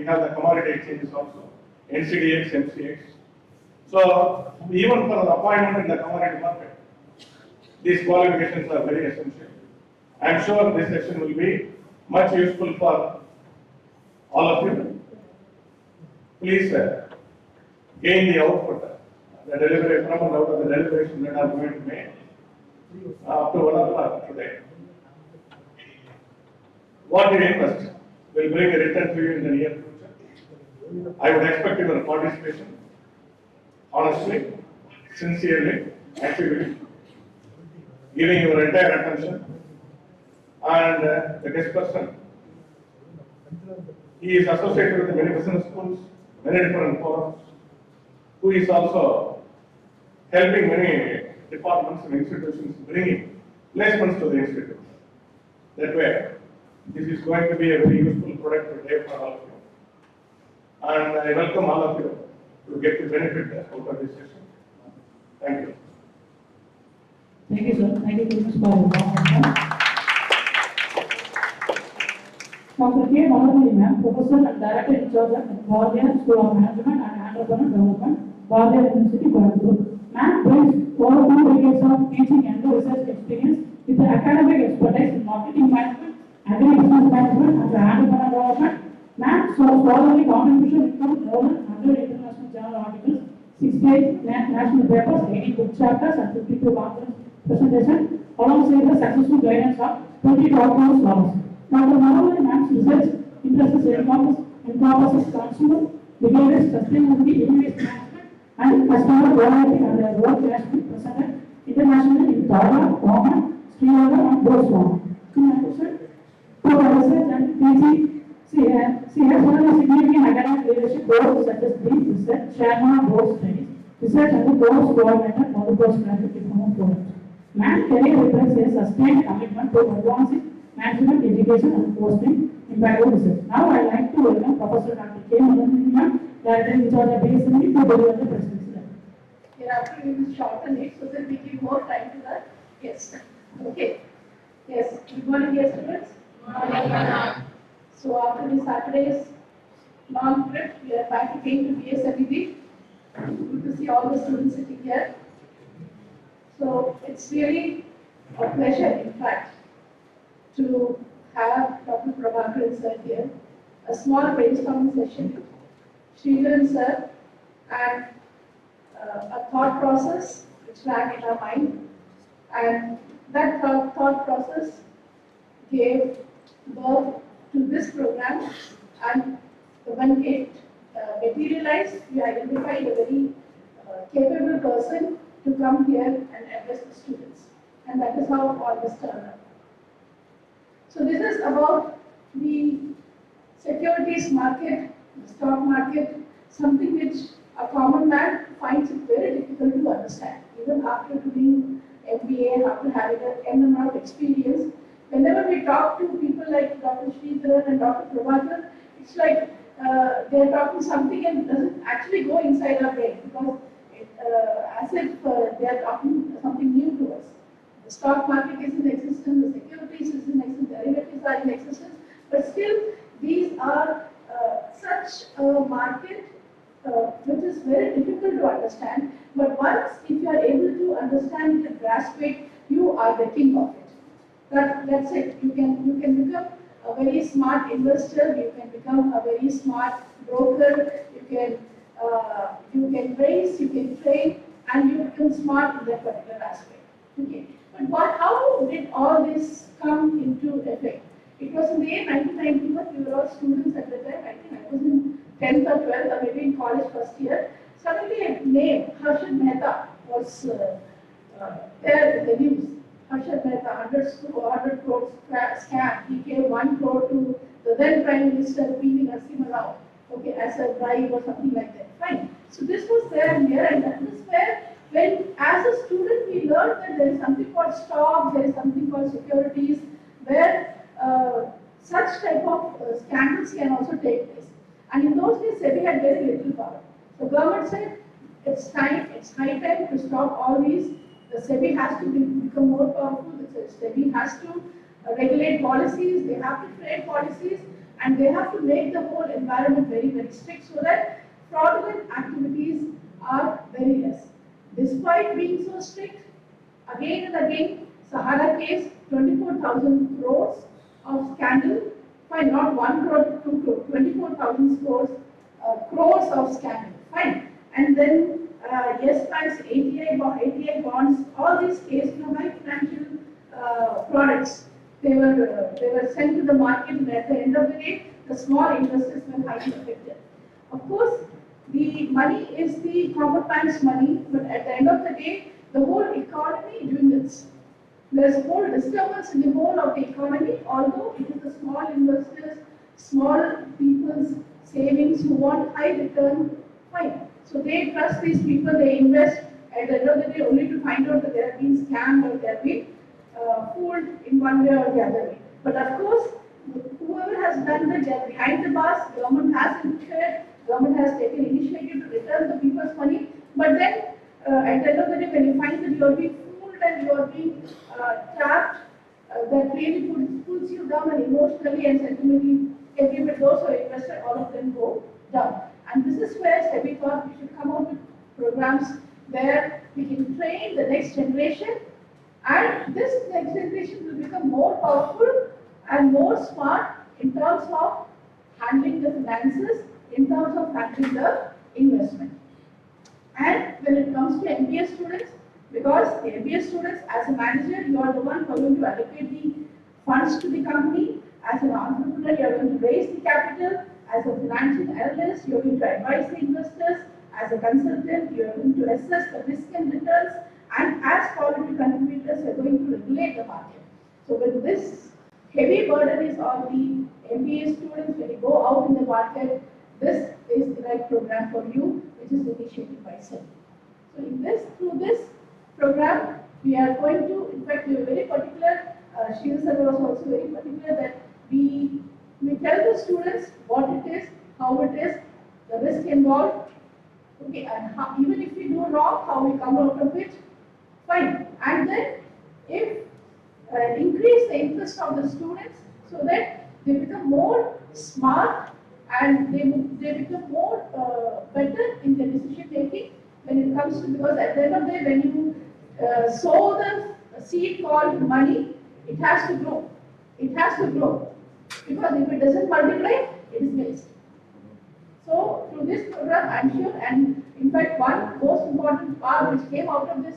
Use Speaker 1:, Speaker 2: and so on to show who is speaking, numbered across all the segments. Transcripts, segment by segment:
Speaker 1: we have the commodity exchanges also, NCDX, MCX. So even for the appointment in the commodity market, these qualifications are very essential. I am sure this session will be much useful for all of you. Please gain the output, the delivery from and out of the deliberation that are going to make up to 1 o'clock today. What you invest will bring a return to you in the near future. I would expect your participation, honestly, sincerely, actively, giving your entire attention. And the guest person, he is associated with many business schools, many different forums, who is also helping many departments and institutions bringing placements to the institute. That way, this is going to be a very useful productive day for all of you. And I welcome all of you to get the benefit out of this session. Thank you.
Speaker 2: Thank you, sir. Thank you very much for your warm Dr. K. Malapalli ma'am, Professor and Director in charge of Bharatiya School of Management and Entrepreneur Development, Bharatiya University, Coimbatore. Ma'am brings over 2 decades of teaching and research experience with the academic expertise in marketing management, agri-business management, and entrepreneur development. Ma'am scholarly contribution include more than 100 international journal articles, 68 national papers, 80 book chapters, and 52 conference presentations, alongside the successful guidance of 20 top scholars. Dr. Malapalli ma'am's research interests encompasses consumer, behavior, sustainability, innovation management, and customer loyalty, and their work has been presented internationally in Thailand, Oman, Sri Lanka, and Botswana. For research and teaching, she has held a significant academic leadership roles such as Dean Research, Chairman of Board Studies, Research and the Course Coordinator for the Postgraduate Diploma Programs. Ma'am's career reflects a sustained commitment to advancing management, education, and fostering impactful research. Now I would like to welcome Professor Dr. K. Malapalli ma'am, Director in charge of BSME, to deliver the presentation.
Speaker 3: Hereafter we will shorten it so that we give more time to the guests. Okay. Yes. Good morning, dear students. Good morning. So after this Saturday's long trip, we are back again to BSME. Good to see all the students sitting here. So it's really a pleasure, in fact, to have Dr. Prabhakaran sir here, a small brainstorming session, Sridharan sir, and a thought process which ran in our mind, and that thought process gave birth to this program, and when it materialized, we identified a very capable person to come here and address the students, and that is how all this turned out. So this is about the securities market, the stock market, something which a common man finds it very difficult to understand. Even after doing MBA, after having an number of experience, whenever we talk to people like Dr. Sridharan and Dr. Prabhakaran, it's like they're talking something and it doesn't actually go inside our brain, because as if they're talking something new to us. The stock market is in existence, the securities is in existence, derivatives are in existence, but still these are such a market which is very difficult to understand. But once, if you are able to understand it and grasp it, you are the king of it. That's it. You can become a very smart investor. You can become a very smart broker. You can raise, you can trade, and you become smart in that particular aspect. Okay. But how did all this come into effect? It was in the year 1991. We were all students at the time. I think I was in 10th or 12th, or maybe in college first year. Suddenly a name, Harshad Mehta, was there in the news. Harshad Mehta, 100 crores scam. He gave 1 crore to the then Prime Minister P.V. Narasimha Rao, okay, as a bribe or something like that. Fine. So this was there and here, and that is where, when as a student we learned that there is something called stock, there is something called securities, where such type of scandals can also take place. And in those days, Sebi had very little power. So government said, it's high time to stop all these. The Sebi has to become more powerful. The Sebi has to regulate policies. They have to trade policies, and they have to make the whole environment very, very strict so that fraudulent activities are very less. Despite being so strict, again and again, Sahara case, 24,000 crores of scandal, fine, not 1 crore, 2 crore, 24,000 crores of scandal, fine. And then, yes, banks, ATI bonds, all these cases, high financial products, they were sent to the market, and at the end of the day, the small investors were highly affected. Of course, the money is the corporate bank's money, but at the end of the day, the whole economy dwindles. There's a whole disturbance in the whole of the economy, although it is the small investors, small people's savings who want high return, fine. So they trust these people, they invest at the end of the day only to find out that they have been scammed or they have been fooled in one way or the other way. But of course, whoever has done that, they are behind the bars, government has interfered, government has taken initiative to return the people's money, but then at the end of the day, when you find that you are being fooled and you are being trapped, that really pulls you down, and emotionally and sentimentally, everybody, those who are invested, all of them go down. And this is where Sebi thought we should come out with programs where we can train the next generation, and this next generation will become more powerful and more smart in terms of handling the finances, in terms of handling the investment. And when it comes to MBA students, because the MBA students, as a manager, you are the one who are going to allocate the funds to the company. As an entrepreneur, you are going to raise the capital. As a financial analyst, you are going to advise the investors. As a consultant, you are going to assess the risk and returns. And as quality contributors, you are going to regulate the market. So when this heavy burden is on the MBA students, when you go out in the market, this is the right program for you, which is initiated by Sebi. So through this program, we are going to, in fact, we are very particular, Shiva sir was also very particular that we tell the students what it is, how it is, the risk involved, okay, and how, even if we do wrong, how we come out of it, fine. And then, if increase the interest of the students so that they become more smart and they become more better in their decision making when it comes to, because at the end of the day, when you sow the seed called money, it has to grow. It has to grow. Because if it doesn't multiply, it is waste. So through this program, I'm sure, and in fact, one most important part which came out of this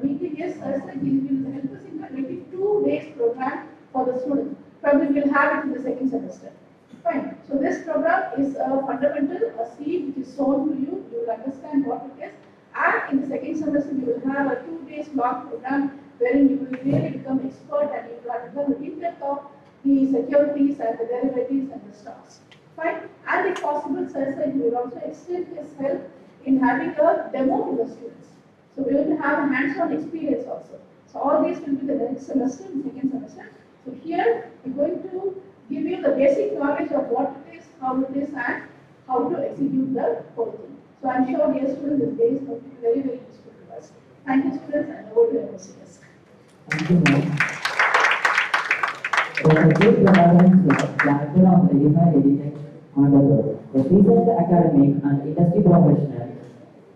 Speaker 3: meeting is that he will help us in a 22 days program for the students. Probably we'll have it in the second semester. Fine. So this program is a fundamental, a seed which is sown to you. You will understand what it is. And in the second semester, you will have a 2 days long program wherein you will really become expert and you will understand the impact of the securities and the derivatives and the stocks. Fine. And if possible, Sir said you will also extend his help in having a demo to the students. So we are going to have a hands-on experience also. So all these will be the next semester, the second semester. So here we're going to give you the basic knowledge of what it is, how it is, and how to execute the whole thing. So I'm sure, dear students, this day is going to be very, very useful to us. Thank you, students, and over to your desk.
Speaker 4: Thank you, ma'am. The great prevalence of Director of Edified Editech Honorable, the seasoned academic and industry professional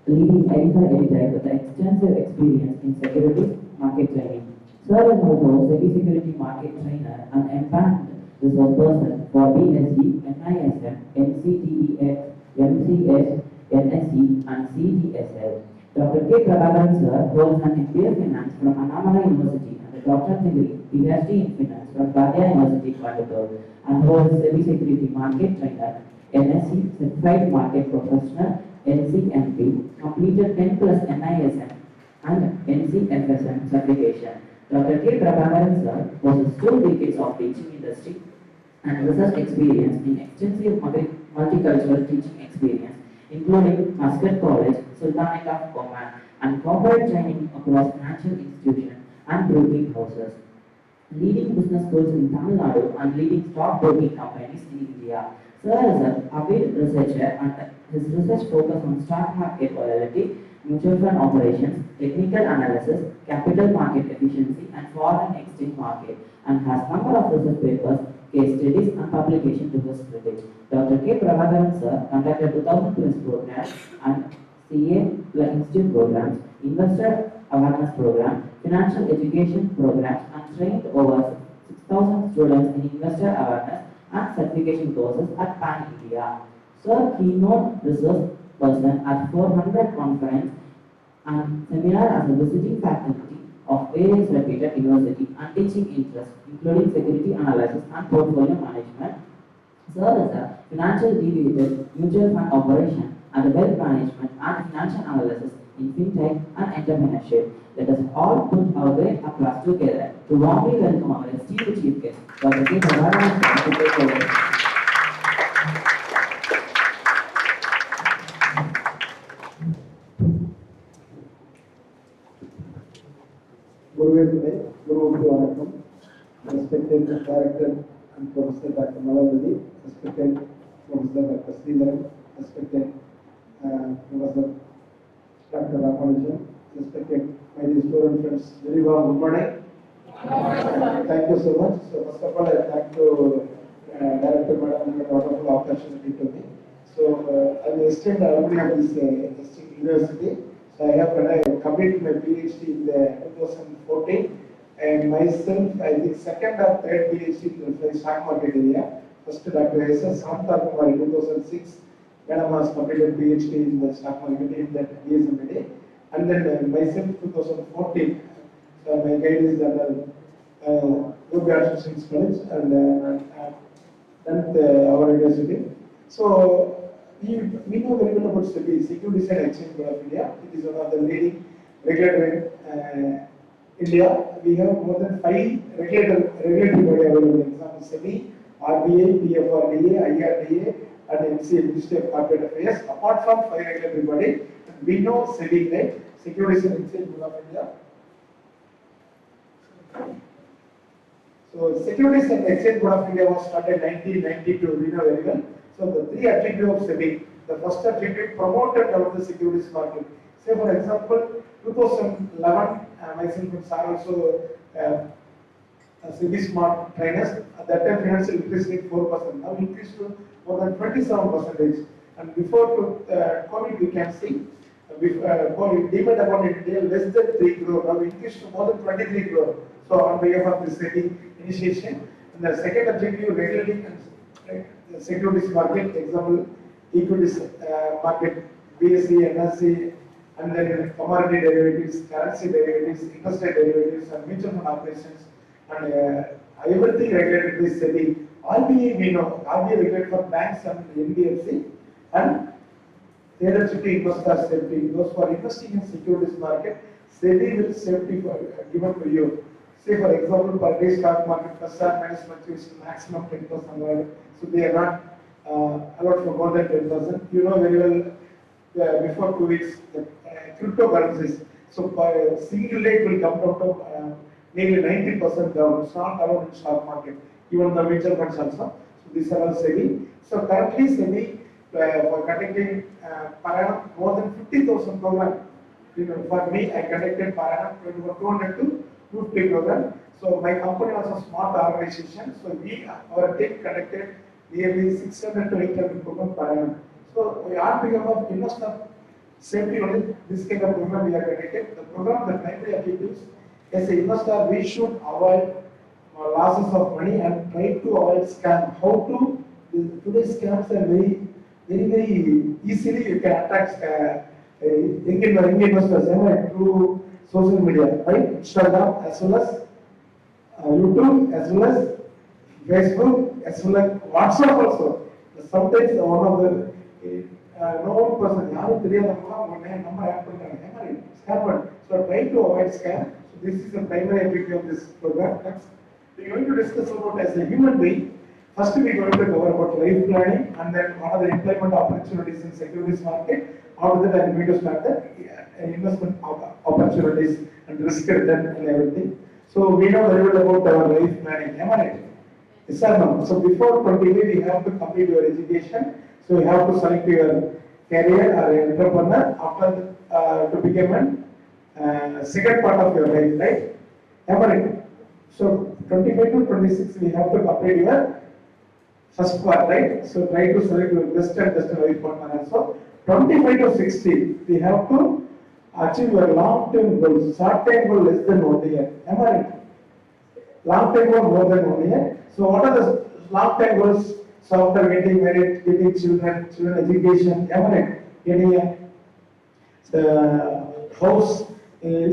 Speaker 4: leading Edified Editech with extensive experience in security market training. Sir is also Sebi Security Market Trainer and empaneled resource person for BSc, NISM, NCTEX, MCS, NSC, and CDSL. Dr. K. Prabhakaran sir holds an MBA Finance from Anamala University and a doctorate degree PhD in Finance from Padya University, Coimbatore, and holds Sebi Security Market Trainer, NSC, Certified Market Professional, NCMP, completed 10 plus NISM and NCFSM certification. Dr. K. Prabhakaran sir possesses 2 decades of teaching industry and research experience in extensive multicultural teaching experience, including Muscat College, Sultanate of Oman, and corporate training across financial institutions and broking houses, leading business schools in Tamil Nadu and leading stock broking companies in India. Sir is an avid researcher and his research focus on stock market volatility, mutual fund operations, technical analysis, capital market efficiency, and foreign exchange market, and has number of research papers, case studies and publication to his credit. Dr. K. Prabhakaran sir conducted 2000 plus programs and CA plus institute programs, investor awareness program, financial education programs, and trained over 6,000 students in investor awareness and certification courses at Pan India. Sir keynote resource person at 400 conference and seminar as a visiting faculty of various reputed universities and teaching interests, including security analysis and portfolio management. Sir is a financial deviated mutual fund operation and wealth management and financial analysis in fintech and entrepreneurship. Let us all put our great applause together to warmly welcome our esteemed chief guest, Dr. K. Prabhakaran, to take over.
Speaker 5: Guru Vanakkam, respected Director and Professor Dr. Malavadi, respected Professor Dr. Sridharan, respected Professor Dr. Ramanujan, respected my dear student friends, very warm good morning. Thank you so much. So first of all, I thank to Director Madam for the wonderful opportunity to me. So I'm a student alumni of this university. So I have completed my PhD in 2014, and myself, I think second or third PhD in the stock market area. First Dr. S.S. Samthakumar in 2006, Madam has completed PhD in the stock market in that BSMD, and then myself 2014. So my guide is General Yogi Arts College, and done our university. So we know very well about Sebi, Securities and Exchange Board of India. It is one of the leading regulator in India. We have more than 5 regulatory body available. Example, Sebi, RBI, PFRDA, IRDA, and MCA, Ministry of Corporate Affairs. Apart from 5 regulatory body, we know Sebi, right? Securities and Exchange Board of India. So Securities and Exchange Board of India was started in 1992. We know very well. So the 3 objectives of Sebi. The first objective, promoted of the securities market. Say for example, 2011, myself and sir also Sebi Smart trainers. At that time, financial literacy rate 4%. Now increased to more than 27%. And before COVID, we can see demat account in India less than 3 crore. Now increased to more than 23 crore. So on behalf of this Sebi initiation, and the second objective, regulating the securities market, example, equities market, BSE, NSE, and then commodity derivatives, currency derivatives, interest rate derivatives, and mutual fund operations, and everything regulated with Sebi. RBI, we know, RBI regulated for banks and NBFC, and theoretically investor safety. Those who are investing in securities market, Sebi will safety given to you. Say for example, per day stock market plus or minus fluctuations maximum 10% allowed. So they are not allowed for more than 10%. You know very well before 2 weeks the cryptocurrencies. So per single rate will come down to nearly 90% down. It's not allowed in stock market. Even the mutual funds also. So these are all Sebi. So currently Sebi for conducting per annum more than 50,000 programs. For me, I conducted per annum 200 to 250 program. So my company was a smart organization. So our team conducted nearly 600 to 800 programs per annum. So we are become of investor safety only. This kind of program we are conducted. The program, the primary objectives, as an investor, we should avoid losses of money and try to avoid scam. How to? Today's scams are very easily you can attack young investors through social media, right? Instagram as well as YouTube as well as Facebook as well as WhatsApp also. Sometimes one of the known person, yaru theriyadavanga number add panniranga, it's happened. So try to avoid scam. So this is the primary objective of this program. Next, we are going to discuss about as a human being. First, we are going to cover about life planning, and then what are the employment opportunities in securities market. After that, I am going to start the investment opportunities and risk return and everything. So we know very well about our life planning. Am I right? Yes or no? So before 20, we have to complete your education. So you have to select your career or entrepreneur after to become a second part of your life, right? Am I right? So 25 to 26, we have to complete your first part, right? So try to select your best and best life partner also. 25 to 60, we have to achieve your long-term goals. Short-term goal less than 1 year. Am I right? Long-term goal more than 1 year. So what are the long-term goals? So after getting married, getting children, children education, am I right? Getting the house,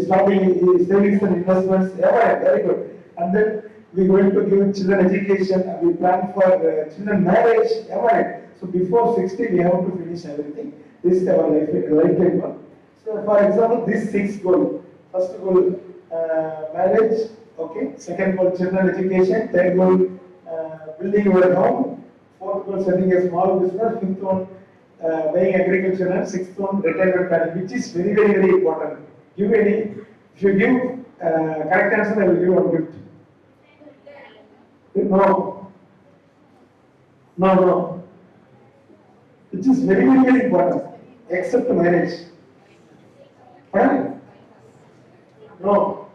Speaker 5: starting savings and investments, am I right? Very good. And then we going to give children education, and we plan for children marriage, am I right? So before 60, we have to finish everything. This is our lifetime goal. So for example, this 6 goal. First goal, marriage, okay. Second goal, children education. Third goal, building your home. Fourth goal, setting a small business. Fifth one, buying agriculture. And sixth one, retirement planning, which is very, very, very important. Give any, if you give correct answer, I will give one gift. No. No, no. Which is very, very, very important. Except marriage. Pardon? No.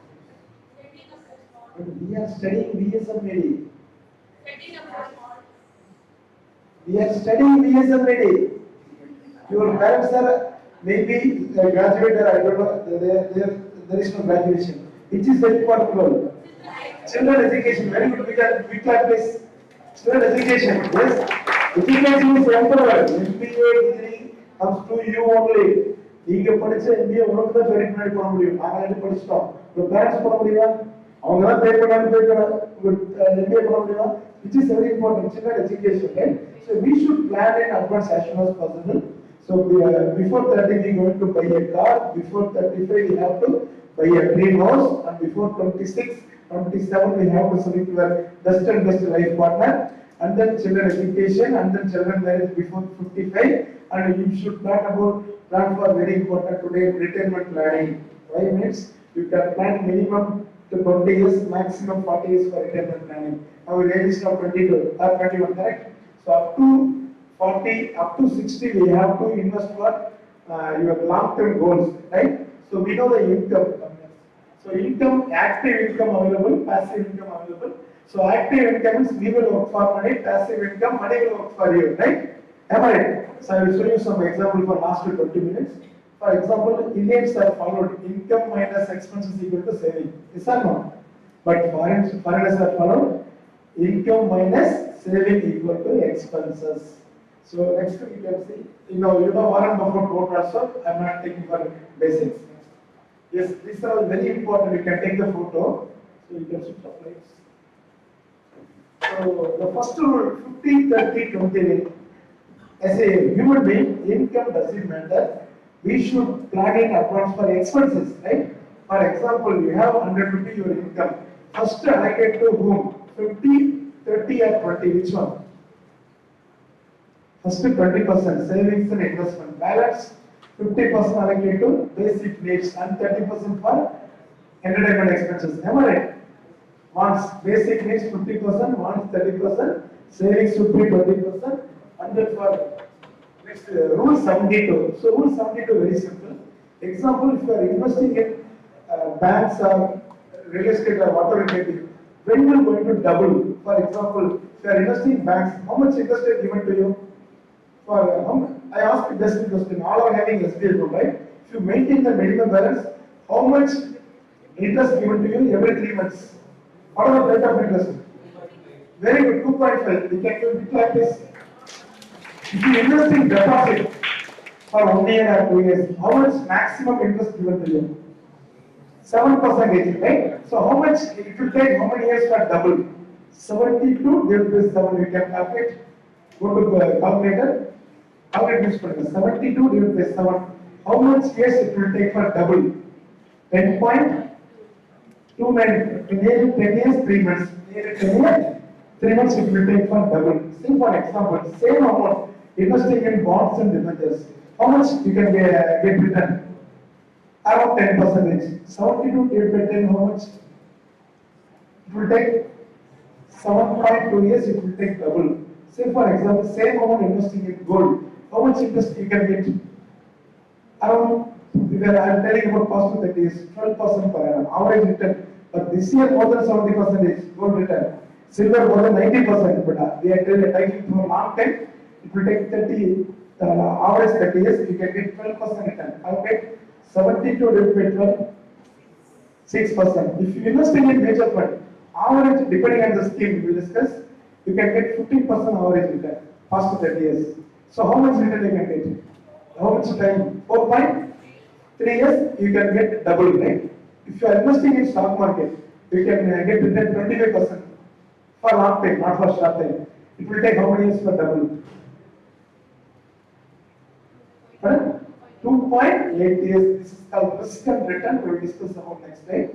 Speaker 5: We are studying BSMD. We are studying BSMD. Your parents are maybe graduated, I don't know, there is no graduation. Which is very important. Children education, very good. We can place children education. Yes. Education is empower. MBA degree comes to you only. நீங்க படிச்ச MBA உங்களுக்கு தான் பெரிய முன்னாடி போட முடியும். நாங்க ரெண்டு படிச்சிட்டோம். உங்க பேரண்ட்ஸ் போட முடியுமா? அவங்க தான் பே பண்ணாலும் MBA போட முடியுமா? Which is very important. Children education, right? So we should plan in advance as soon as possible. So before 30 we are going to buy a car. Before 35 we have to buy a dream house, and before 26, 27 we have to select your best and best life partner, and then children education, and then children marriage before 55, and you should plan for very important today retirement planning. Why means you can plan minimum to 20 years, maximum 40 years for retirement planning. Our age is now 22 or 21, correct? So up to 40, up to 60 we have to invest for your long-term goals, right? So we know the income. So income, active income available, passive income available. So active income is we will work for money, passive income, money will work for you, right? Am I right? So I will show you some example for last 20 minutes. For example, Indians have followed income minus expenses equal to saving. Is or no? But foreigners have followed income minus saving equal to expenses. So next you can see, you know Warren Buffett quote also. I'm not taking for basics. Yes, these are all very important. You can take the photo. So you can switch off lights. So the first rule, 50, 30, 20. As a human being, income doesn't matter. We should plan in advance for expenses, right? For example, you have 150 your income. First allocate to whom? 50, 30 or 20, which one? First 20% savings and investment. Balance 50% allocate to basic needs and 30% for entertainment expenses. Am I right? Wants basic needs 50%, wants 30%, savings should be 20%, and then for next rule 72. So rule 72 very simple. Example, if you are investing in banks or real estate or whatever it may be, when you are going to double? For example, if you are investing in banks, how much interest is given to you? For I ask you just question. All are having SBI loan, right? If you maintain the minimum balance, how much interest given to you every 3 months? What are the rate of interest? Very good, 2.5. We can do it like this. If you invest in deposit for 1 year or 2 years, how much maximum interest given to you? 7%, right? So how much, if you take how many years for double? 72 divided by 7, you can calculate. Go to calculator. Calculate this for 72 divided by 7. How much years it will take for double? 10.29. Nearly 10 years, 3 months. Nearly 10 years, 3 months it will take for double. See for example, same amount investing in bonds and debentures. How much you can get return? Around 10%. 72 divided by 10, how much? It will take 7.2 years, it will take double. Say for example, same amount investing in gold. How much interest you can get? Around, I am telling about past 30 years, 12% per annum, average return. But this year more than 70% gold return. Silver more than 90%, but we are taking for a long time. It will take 30, average 30 years, you can get 12% return. Okay, 72 divided by 12, 6%. If you invest in a mutual fund, average, depending on the scheme we will discuss, you can get 15% average return after 30 years. So how much return you can get? How much time? 4.3 years, you can get double, right? If you are investing in stock market, you can get return 25% for long time, not for short time. It will take how many years for double? 2.8 years. This is called risk and return. We will discuss about next time.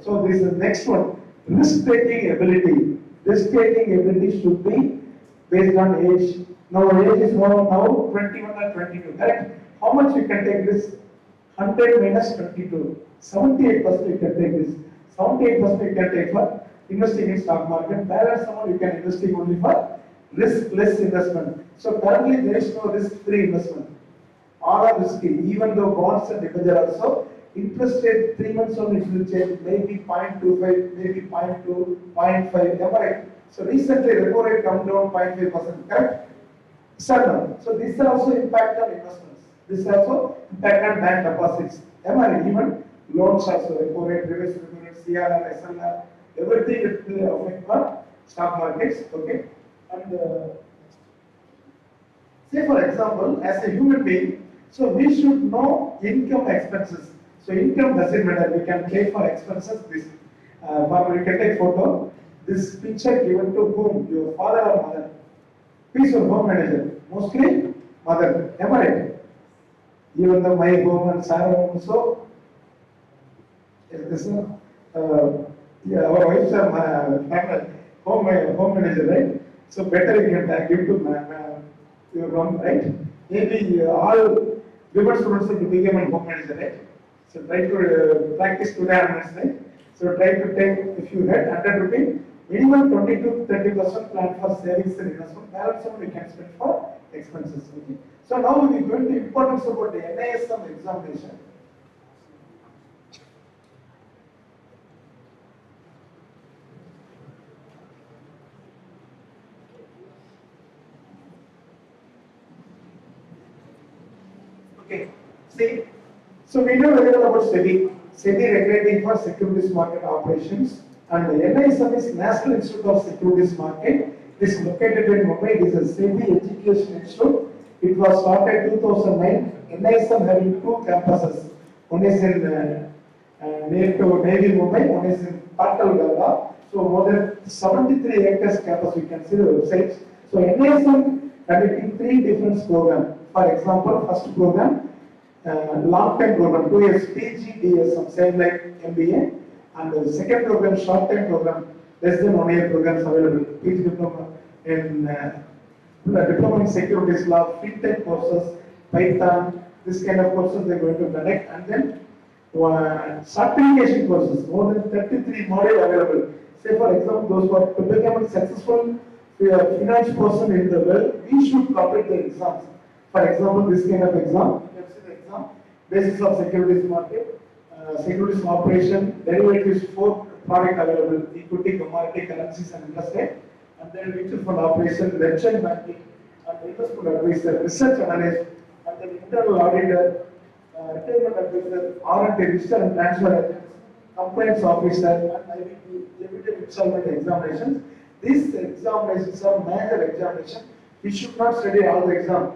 Speaker 5: So this is the next one. Risk-taking ability. Risk-taking ability should be based on age. Now age is now 21 or 22. Correct? How much you can take this? 100 minus 22. 78% you can take this. 78% you can take for investing in stock market. Balance amount you can investing only for risk-less investment. So currently there is no risk-free investment. All are risky. Even though bonds and debenture also, interest rate 3 months only it will change. Maybe 0.25, maybe 0.2, 0.5. Am I right? So recently repo rate come down 0.5%. Correct? Sir, no. So this also impact on investments. This also impact on bank deposits. Am I right? Even loans also repo rate, reverse repo rate, CRR, SLR, everything it will affect for stock markets. Okay, and say for example, as a human being, so we should know income expenses. So income doesn't matter. We can pay for expenses. This, we can take photo. This picture given to whom? Your father or mother? Who is your home manager? Mostly mother. Am I right? Even though my home and Sarah home also. This is yeah, our wife's home manager, right? So better you can give to your home, right? Maybe all women students will become a home manager, right? So try to practice today onwards, right? So try to take, if you had 100 rupees, minimum 20 to 30% plan for savings and investment. Balance amount you can spend for expenses. Okay. So now we are going to importance about the NISM examination. Okay. See, so we know very well about Sebi. Sebi regulating for securities market operations, and the NISM is National Institute of Securities Market. It is located in Mumbai. It is a Sebi Education Institute. It was started 2009. NISM having 2 campuses. One is in near to Navy Mumbai. One is in Patalganga. So more than 73 acres campus. You can see the websites. So NISM conducting 3 different programs. For example, first program, long-term program, 2 years PGDSM, same like MBA, and the second program, short-term program, less than 1 year programs available. PG diploma in diploma in securities law, fintech courses, Python, this kind of courses they're going to conduct, and then certification courses, more than 33 modules available. Say for example, those who are to become a successful finance person in the world, we should complete the exams. For example, this kind of exam, you can see the exam, basis of securities market, securities operation, derivatives, 4 product available, equity, commodity, currencies and interest rate, and then mutual fund operation, merchant banking, and investment advisor, research analyst, and then internal auditor, retirement advisor, R&D, register and transfer agents, compliance officer, and IBP, limited installment examinations. These examinations are major examinations. We should not study all the exam.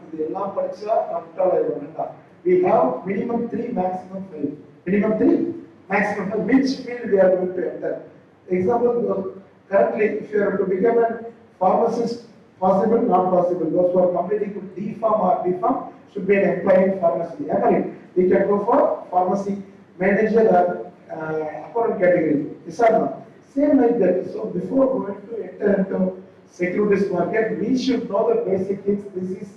Speaker 5: We have minimum 3, maximum 5. Minimum 3, maximum 5. Which field we are going to enter? Example, currently, if you are to become a pharmacist, possible, not possible. Those who are completing D-Pharm or B-Pharm should be an employee in pharmacy. We can go for pharmacy manager or accountant category. Yes or no? Same like that. So before going to enter into securities market, we should know the basic things. This is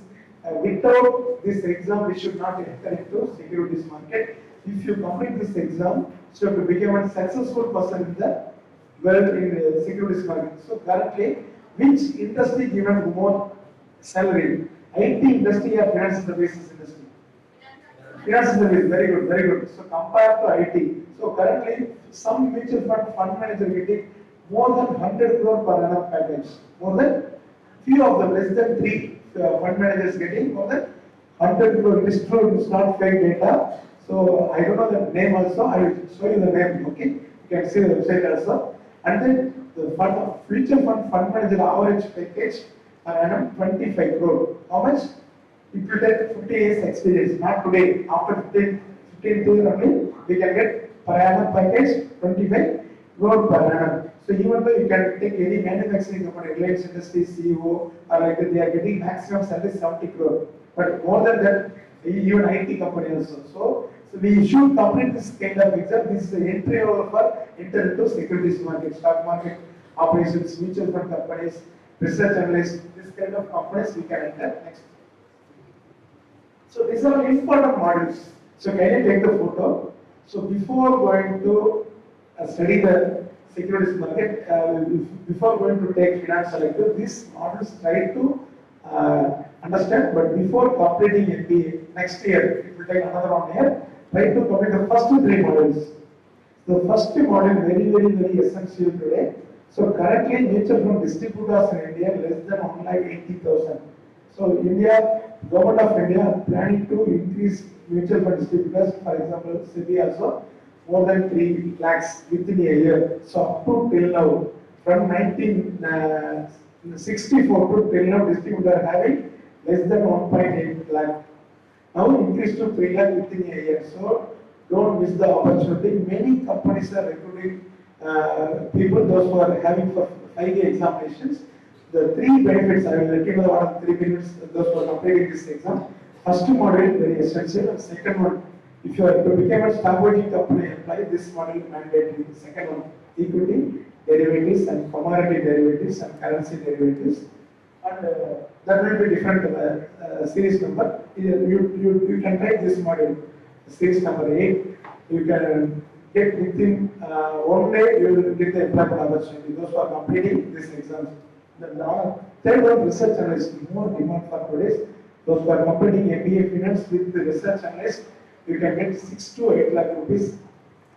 Speaker 5: without this exam, we should not enter into securities market. If you complete this exam, so to become a successful person in the world in the securities market. So currently, which industry given more salary? IT industry or financial services industry? Financial services, very good, very good. So compared to IT, so currently some mutual fund manager getting more than 100 crore per annum package. More than few of them, less than 3 fund managers getting more than 100 crore. It is true, it is not fake data. So I don't know the name also. I will show you the name. Okay, you can see the website also. And then the future fund manager average package per annum 25 crore. How much? It will take 50 years experience, not today. After 15 years only, we can get per annum package 25 crore per annum. So even though you can take any manufacturing company, Reliance Industries CEO, or like that, they are getting maximum salary 70 crore. But more than that, even IT company also. So we should complete this kind of exam. This is the entry level for enter into securities market, stock market, operations, mutual fund companies, research analysts, this kind of companies we can enter next. So these are important modules. So can you take the photo? So before going to study the securities market, before going to take finance elective, these modules try to understand. But before completing MBA next year, it will take another 1 year. Try to complete the first 3 modules. The first module very essential today. So currently mutual fund distributors in India less than 1,80,000. So government of India are planning to increase mutual fund distributors. For example, Sebi also more than 3 lakhs within a year. So up to till now, from 1964 to till now, distributor having less than 1.8 lakh. Now increased to 3 lakh within a year. So don't miss the opportunity. Many companies are recruiting people, those who are having for 5-year examinations. The 3 benefits, I will let you know what are the 3 benefits those who are completing this exam. First module very essential, and second one, if you are to become a stock broking company, apply this module mandatory. Second one, equity derivatives and commodity derivatives and currency derivatives. And that will be different series number. You can take this module, series number 8. You can get within 1 day, you will get the employment opportunity. Those who are completing this exam. The third one, research analyst, more demand for today's. Those who are completing MBA finance with the research analyst, you can get 6 to 8 lakh rupees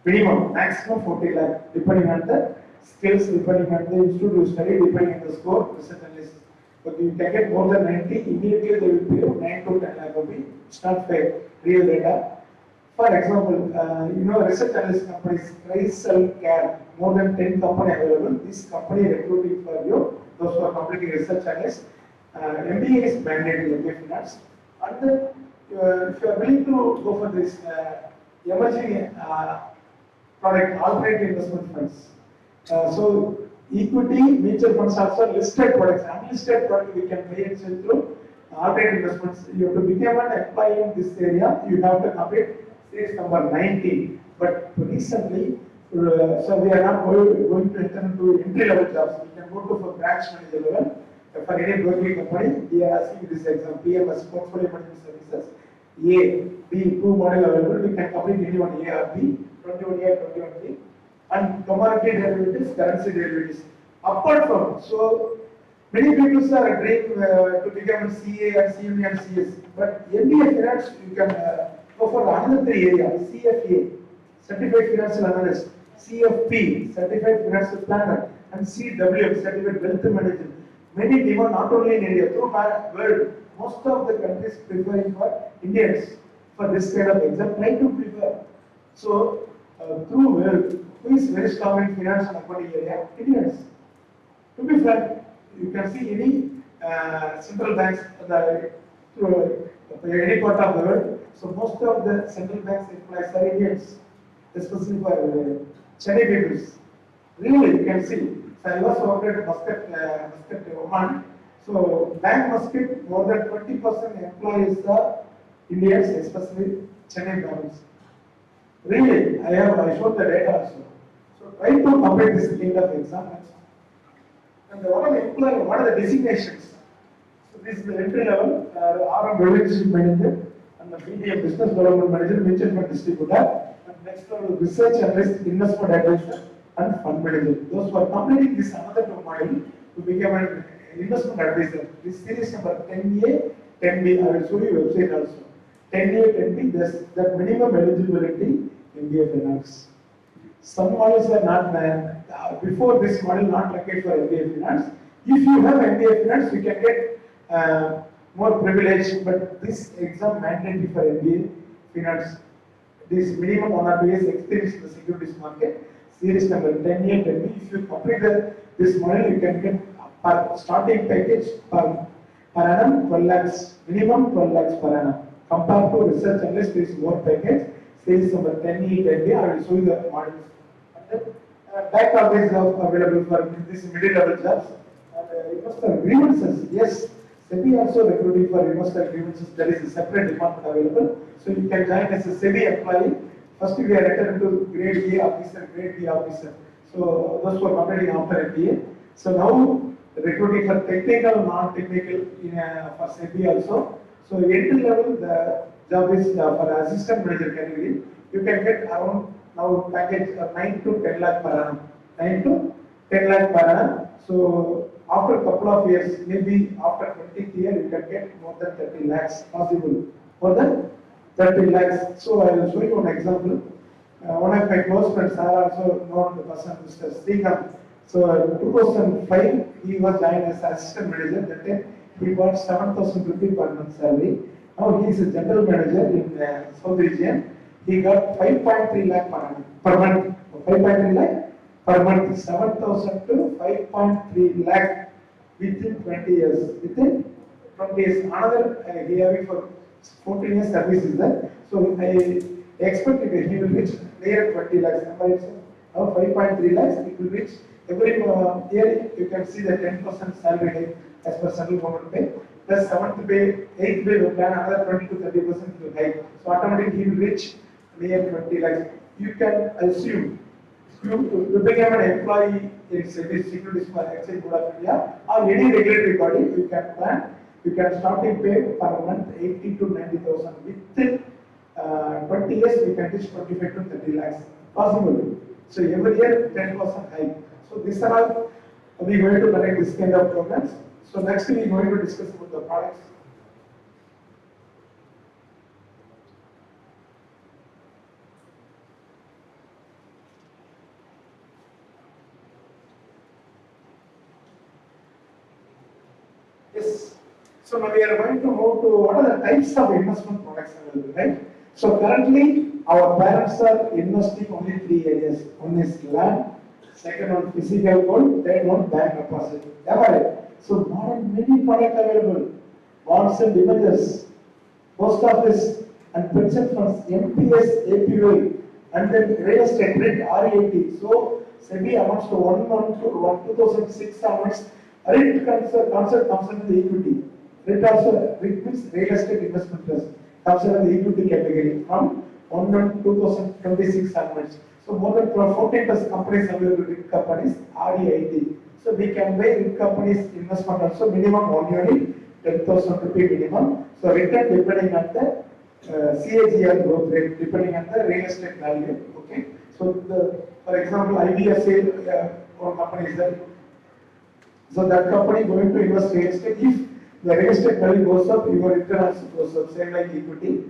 Speaker 5: minimum, maximum 40 lakh, depending on the skills, depending on the institute you study, depending on the score, research analyst. But you can get more than 90, immediately they will pay 9 to 10 lakh rupees. It's not fair, real data. For example, research analyst companies, Sell Care, more than 10 company available. This company recruiting for you, those who are completing research analyst. MBA is mandatory, MBA finance. And then, if you are willing to go for this emerging product, alternate investment funds. So equity, mutual funds also listed products. Unlisted product we can play it through alternate investments. You have to become an employee in this area. You have to complete series number 19. But recently, so we are not going to enter into entry level jobs. We can go to for branch manager level. For any brokerage company, we are asking this exam, PMS, Portfolio Management Services, A, B, 2 model available. We can complete any one A or B, 21A, 21B, and commodity derivatives, currency derivatives. Apart from, so many people are dream to become a CA and CME and CS, but MBA finance, you can go for another 3 areas, CFA, Certified Financial Analyst, CFP, Certified Financial Planner, and CWM, Certified Wealth Manager. Many demand not only in India, through world, most of the countries preferring for Indians for this kind of exam, try to prefer. So, through world, who is very strong in finance and accounting area? Indians. To be frank, you can see any central banks through any part of the world. So most of the central banks employees are Indians, especially for Chinese peoples. Really, you can see. So I was worked at Muscat, Oman. So Bank Muscat, more than 20% employees are Indians, especially Chinese banks. Really, I showed the data also. So try to complete this kind of exam. And what are the designations? So this is the entry level, RM Relationship Manager, and the BDM Business Development Manager, Mutual Fund Distributor, and next level Research Analyst, Investment Advisor, and Fund Manager. Those who are completing this another 2 module to become an investment advisor. This series number 10A, 10B, I will show you website also. 10A, 10B, that minimum eligibility MBA finance. Some models are not, before this model not required for MBA finance. If you have MBA finance, you can get more privilege, but this exam mandatory for MBA finance. This minimum 1 or 2 years experience in the securities market. Series number 10A, 10B. If you complete this model, you can get per starting package per annum 12 lakhs, minimum 12 lakhs per annum. Compared to research analyst, there is more package. Series number 10E, 10B. I will show you the models. Back office jobs available for this middle level jobs. And investor grievances, yes. Sebi also recruiting for investor grievances. There is a separate department available. So you can join as a Sebi employee. First we are returned to grade A officer, grade B officer. So those who are completing after MBA. So now recruiting for technical, non-technical for Sebi also. So entry level the job is for assistant manager category. You can get around now package 9 to 10 lakh per annum. 9 to 10 lakh per annum. So after a couple of years, maybe after 20th year, you can get more than 30 lakhs possible. More than 30 lakhs. So I will show you one example. One of my close friends are also known the person, Mr. Srikanth. So in 2005, he was joined as assistant manager. That time he got 7,000 rupees per month salary. Now he is a general manager in South region. He got 5.3 lakh per month. 5.3 lakh per month. 7,000 to 5.3 lakh within 20 years. Within 20 years. Another he having for 14 years service is there. So I expect he will reach near 20 lakhs. Now 5.3 lakhs, it will reach every year. You can see the 10% salary hike as per central government pay. Plus 7th pay, 8th pay, we plan another 20 to 30% will hike. So automatically he will reach near 20 lakhs. You can assume you become an employee in Securities for Exchange Board of India or any regulatory body. You can plan. You can starting pay per month 80 to 90,000. Within 20 years, we can reach 25 to 30 lakhs. Possible. So every year 10% hike. So these are all we are going to connect this kind of programs. So next we are going to discuss about the products. Yes. So now we are going to move to what are the types of investment products available, right? So currently our parents are investing only 3 areas. One is land, second one physical gold, third one bank deposit. So modern many products available. Bonds and debentures, post office and pension funds, NPS, APY, and then real estate rent, REIT. So Sebi amounts to 2006 onwards. REIT concept comes under the equity. REIT also means real estate investment trust comes under the equity category from 2026 onwards. So more than 14+ companies available REIT companies, REIT. So we can buy REIT companies investment also minimum 1 unit, 10,000 rupee minimum. So return depending on the CAGR growth rate, depending on the real estate value. Okay. So for example, IBSA one company is there. So that company going to invest real estate. If the real estate value goes up, your return also goes up, same like equity.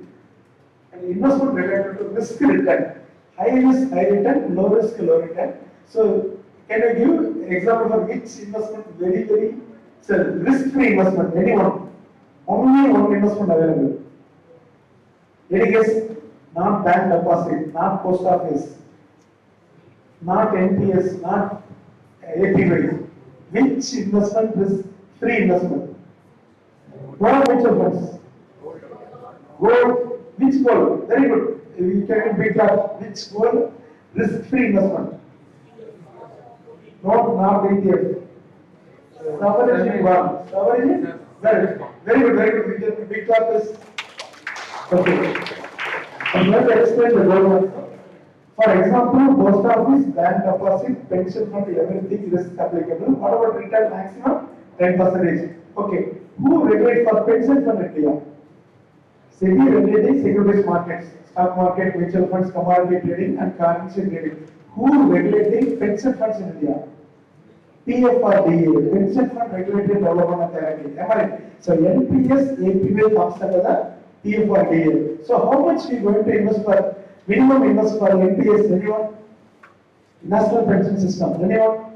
Speaker 5: And investment related to risk return. High risk, high return, low risk, low return. So can I give an example for which investment very, it's a risk-free investment, anyone. Only one investment available. Any guess? Not bank deposit, not post office, not NPS, not APY. Which investment is free investment? What are mutual funds? Gold. Which gold? Very good. You can beat that. Which gold? Risk-free investment. Not ETF. Sovereign bond. Sovereign? Very good, very good. We can beat that is. Okay. I'm going to explain the gold one. For example, post office, bank deposit, pension fund, everything risk applicable. What about return maximum? 10%. Okay. Who regulates for pension fund in India? Sebi regulating securities markets, stock market, mutual funds, commodity trading, and currency trading. Who regulating pension funds in India? PFRDA, Pension Fund Regulatory Development Authority. Am I right? So NPS, APY comes under the PFRDA. So how much we going to invest for? Minimum invest for NPS, anyone? National pension system. Anyone?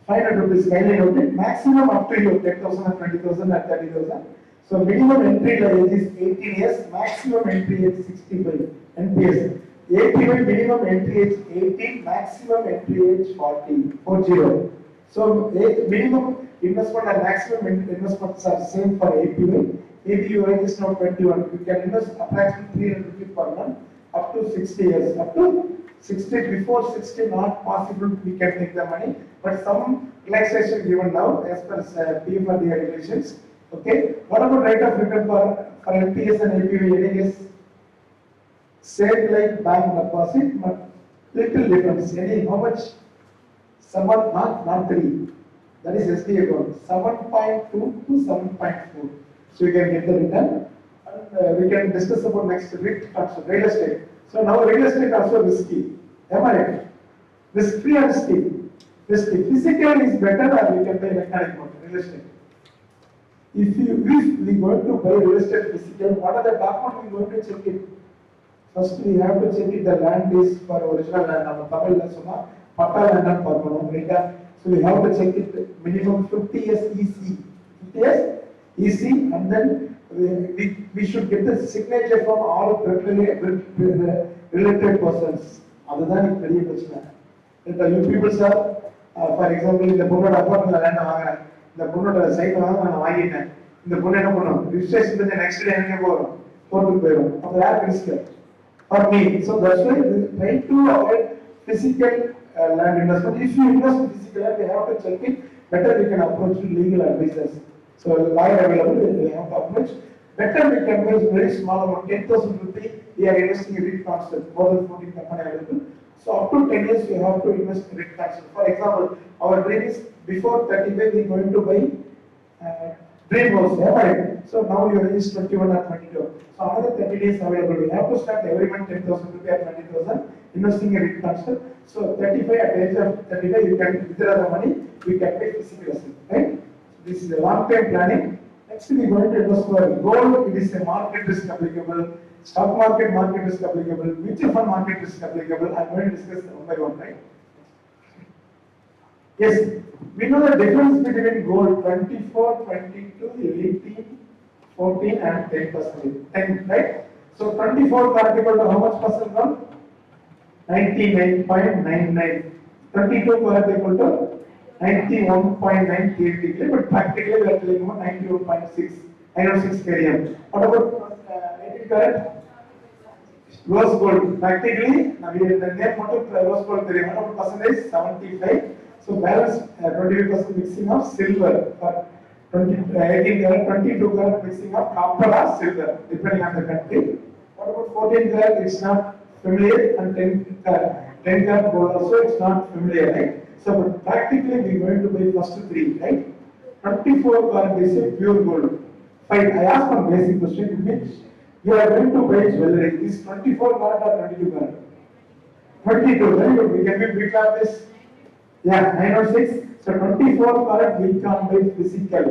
Speaker 5: 500 rupees kindly noted. Maximum up to you 10,000 or 20,000 or 30,000. So minimum entry age is 18 years. Maximum entry age 65 NPS. 85 minimum entry age 18. Maximum entry age 40. So minimum investment and maximum investments are same for APY. Maybe your age is now 21. You can invest approximately 300 rupees per month up to 60 years. Up to 60, before 60 not possible, we can take the money. But some relaxation given now as per PFRD regulations. Okay. What about rate of return for NPS and APY? Any guess? Same like bank deposit, but little difference. Any how much? Someone not 3. That is SDA account. 7.2 to 7.4. So you can get the return. And we can discuss about next real estate. So now real estate also risky. Am I right? Risk free or risky? Risky. Physical is better or we can pay electronic mode, real estate. If we going to buy real estate physical, what are the documents we going to check it? First we have to check if the land is for original land. Our Tamil Suma, Pata land and Parmano. So we have to check it minimum 50 years EC. 50 years EC, and then we should get the signature from all related persons. Other than it very much. You people sir, for example, in the Punnod apartment land, the Punnod site, the Punnod registration the next day and go for that risk for me. So that's why we try to avoid physical land investment. If you invest in physical land, we have to check it. Better we can approach legal advisors. So lawyer available, we have to approach. Better we can invest very small amount, 10,000 rupees. We are investing in REIT concept, more than 14 company available. So up to 10 years, we have to invest in REIT concept. For example, our dream is before 35, we are going to buy dream house. Right? So now your age is 21 or 22. So another 30 days available. We have to start every month 10,000 rupees or 20,000 investing in REIT concept. So 35 at the age of 35, you can withdraw the money. We can pay physical asset. Right? This is a long-term planning. Next, we are going to invest for gold. It is a market risk applicable. Stock market risk applicable. Mutual fund market risk applicable. I am going to discuss one by one, right? Yes, we know the difference between gold 24, 22, 18, 14 and 10%. 10, right? So 24 convertible to how much percent gold? 99.99. 22 convertible to 91.9 theoretically, but practically we are telling about 91.6, 906 kDm. What about 18 karat? Rose gold. Practically, the name of rose gold, what about percentage? 75. So balance 25% mixing of silver for 18 karat, 22 karat mixing of copper or silver, depending on the country. What about 14 karat? It's not familiar, and 10 karat gold also it's not familiar, right? So, but practically we are going to buy first 3, right? 24 karat is a pure gold. Fine, I ask one basic question, which you are going to buy jewelry. Is 24 karat or 22 karat? 22, very good. We can be bit of this. Yeah, 906. So 24 karat we can buy physical.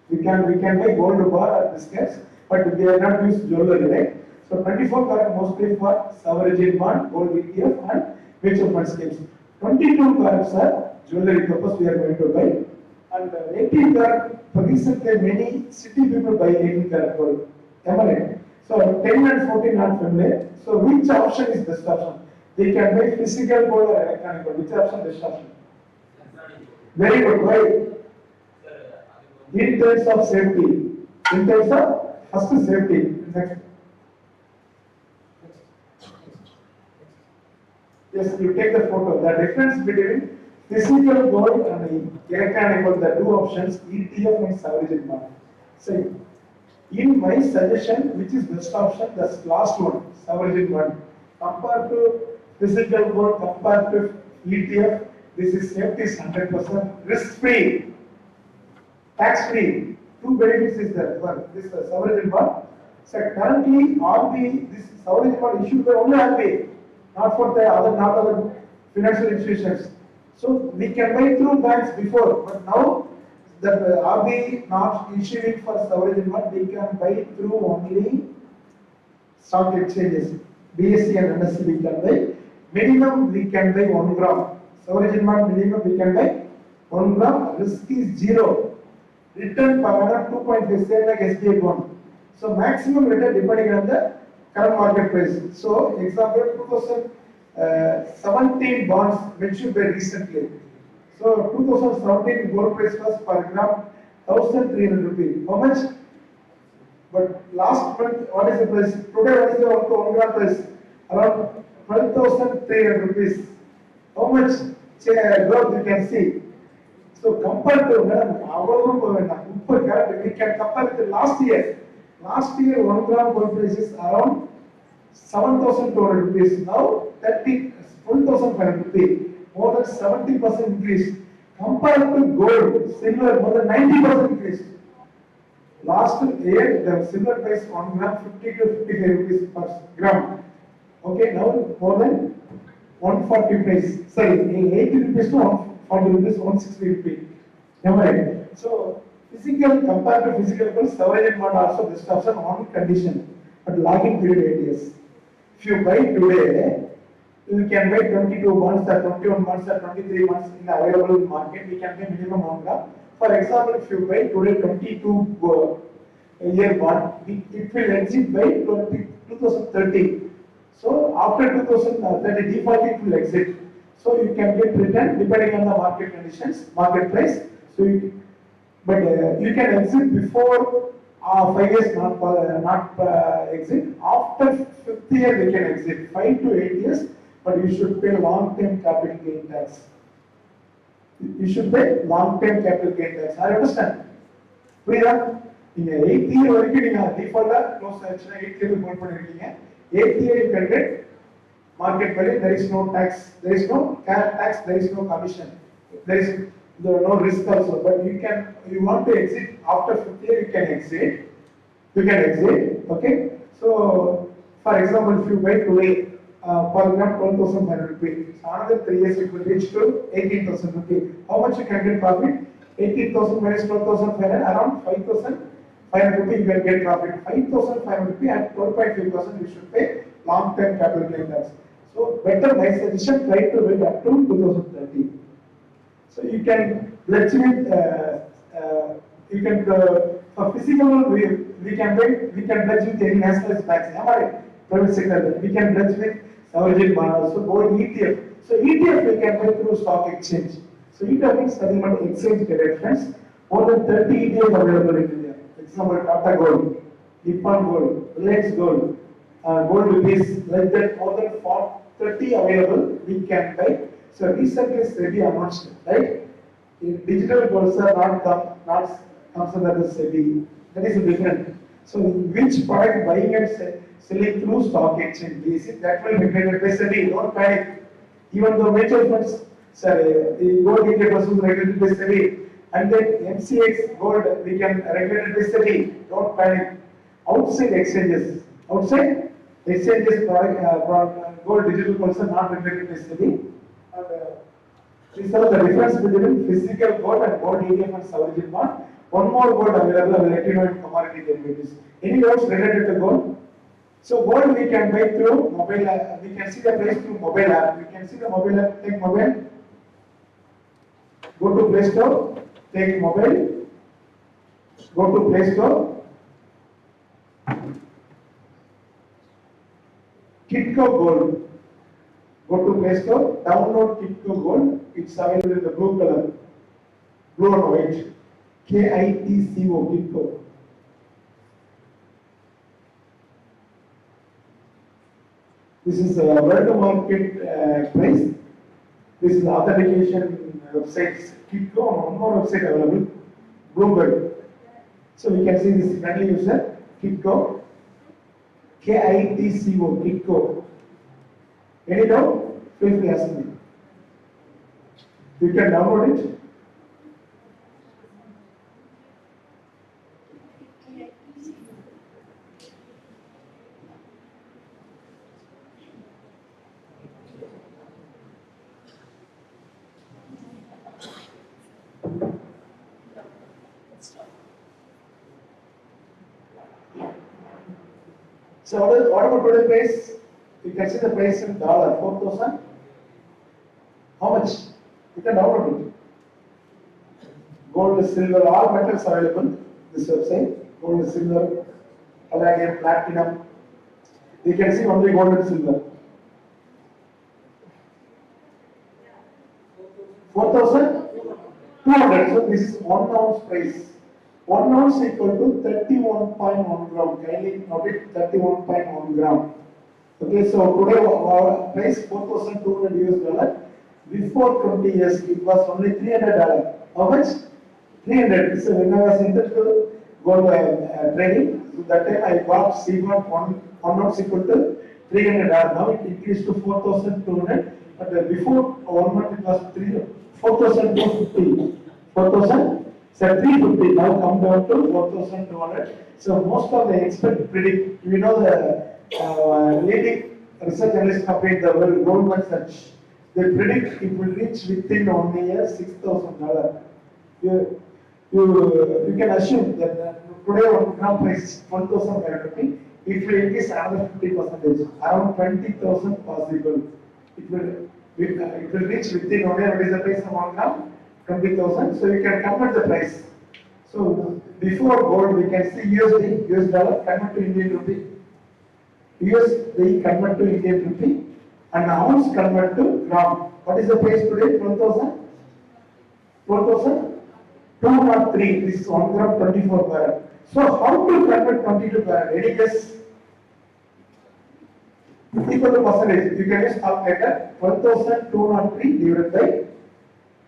Speaker 5: We can buy gold bar or biscuits, but we are not use jewelry, right? So 24 karat mostly for sovereign bond, gold ETF and mutual fund schemes. 22 carats are jewelry purpose we are going to buy, and 18 karat for recently many city people buy 18 karat gold. Am I right? So 10 and 14 not familiar. So which option is best option? They can buy physical gold or electronic gold. Which option best option? Very good. Why? In terms of safety. In terms of first safety. Next. Yes, you take the photo. The difference between physical gold and electronic gold, the two options, ETF and sovereign bond. So, in my suggestion, which is best option, the last one, sovereign bond. Compared to physical gold, compared to ETF, this is safety is 100%, risk-free, tax-free. Two benefits is there for this sovereign bond. So currently, this sovereign bond issued by only RBI, not for the other financial institutions. So we can buy through banks before, but now that RBI not issuing for sovereign bond, we can buy through only stock exchanges, BSE and NSE we can buy. minimum we can buy 1 gram. Sovereign bond minimum we can buy 1 gram, risk is 0. Return per annum 2.5, same like SBI bond. So maximum return depending on the current market price. So example 2017 bonds matured very recently. So 2017 gold price was per gram 1,300 rupees. How much? But last month, what is the price? Today, what is the 1 gram price? Around 12,300 rupees. How much growth you can see? So compared to we can compare to last year. Last year, 1 gram gold price is around 7,200 rupees. Now, 12,500 rupees. More than 70% increase. Compared to gold, silver, more than 90% increase. Last year, the silver price 1 gram 50 to 55 rupees per gram. Okay, now more than 140 price. Sorry, 80 rupees to 140 rupees, 160 rupees. Am I right? So, physical compared to physical gold, sovereign bond also best option on condition, but locking period 8 years. If you buy today, you can buy 22 months or 21 months or 23 months in the available market. We can pay minimum 1 gram. For example, if you buy today 22 year bond, it will exit by 2030. So after 2030 default it will exit. So you can get return depending on the market conditions, market price. So you can exit before 5 years not exit. After 5th year we can exit 5 to 8 years, but you should pay long-term capital gain tax. You should pay long-term capital gain tax. I understand. Freedom. In 8th year வரைக்கும் நீங்க default close ஆச்சுனா 8th year hold பண்ணிருக்கீங்க. 8th year you can get market value. There is no tax. There is no tax. There is no commission. There is no risk also. But you want to exit after 5th year. You can exit. Okay. So for example, if you buy today per gram 12,500 rupees. So another 3 years it will reach to 18,000 rupees. How much you can get profit? 18,000 minus 12,500, around 5,500 rupees you can get profit. 5,500 rupees at 12.5% you should pay long-term capital gain tax. So better, my suggestion, try to wait up to 2030. So you can pledge with, for physical we can pledge with any nationalized banks. Am I right? Private sector, we can pledge with sovereign bond also, gold ETF. So ETF we can buy through stock exchange. So ETF means nothing but exchange traded funds. More than 30 ETFs available in India. Example, Tata Gold, Nippon Gold, Reliance Gold, Gold rupees, like that, more than 30 available we can buy. So recently Sebi announced, right? Digital golds are not considered as Sebi. That is different. So which product buying and selling through stock exchange basic, that will be regulated by Sebi. Don't panic. Even though mutual funds, the gold ETF was regulated by Sebi, and then MCX gold we can regulate by Sebi. Don't panic. Outside exchanges, gold digital golds are not regulated by Sebi. These are the difference between physical gold and gold ETF and sovereign bond. One more gold available, I will let you know in commodity derivatives. Any doubts related to gold? So gold we can buy through mobile app. We can see the price through mobile app. We can see the mobile app. Take mobile. Go to Play Store. Take mobile. Go to Play Store. Kitco Gold. Go to Play Store. Download Kitco Gold. It's available in the blue color, blue and white. KITCO, Kitco. This is a world market price. This is the authentication website, Kitco, and one more website available, Bloomberg. So we can see this friendly user, Kitco, KITCO, Kitco. Any doubt? Feel free to ask me. You can download it. So what about today's price? You can see the price in dollar, 4,000. How much? You can download it. Gold, silver, all metals available. This website, gold, silver, palladium, platinum. You can see only gold and silver. 4,200. So this is 1 ounce price. 1 ounce equal to 31.1 gram. Kindly note it, 31.1 gram. Okay, so today our price $4,200. Before 20 years, it was only $300. How much? 300. So when I was into gold trading, so that time I bought silver 1 ounce equal to $300. Now it increased to 4,200. But before 1 month it was 4,250. 4,000. So 350 now come down to 4,200. So most of the experts predict, you know, the leading research analyst company in the world, Goldman Sachs, they predict it will reach within 1 year $6,000. You can assume that today 1 gram price is 1,550. It will increase another 50%, around 20,000 possible. It will reach within 1 year. What is the price of 1 gram? 20,000. So you can convert the price. So before gold, we can see USD, US dollar convert to Indian rupee. USD convert to Indian rupee, and ounce convert to gram. What is the price today? 12,000. 12,203. This is 1 gram 24 carat. So how to convert 22 carat? Any guess? Equal to percentage. You can use calculator. 12,203 divided by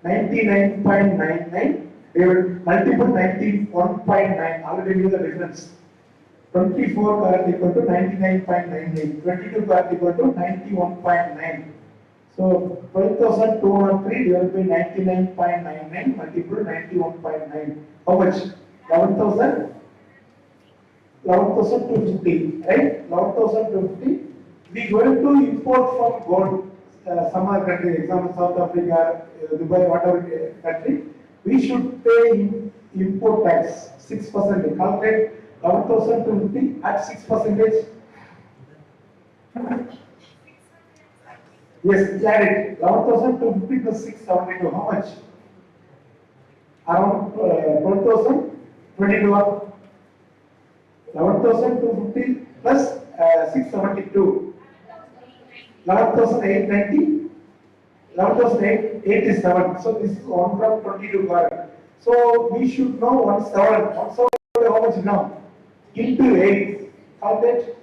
Speaker 5: 99.99 divided multiple 91.9. Already knew the difference. 24 carat equal to 99.99. 22 carat equal to 91.9. So 12,203 divided by 99.99 multiple 91.9. How much? 11,000. 11,250. Right? 11,250. We going to import from gold. Some other country, example South Africa, Dubai, whatever country, we should pay import tax 6%. Calculate 11,250 at 6%. Yes, add it. 11,250 plus 672. How much? Around 12,000. 22. 11,250 plus 672. 11,890, 11,887. So this is 1 gram 22 carat. So we should know 1/7. 1/7 how much now? Into 8. Calculate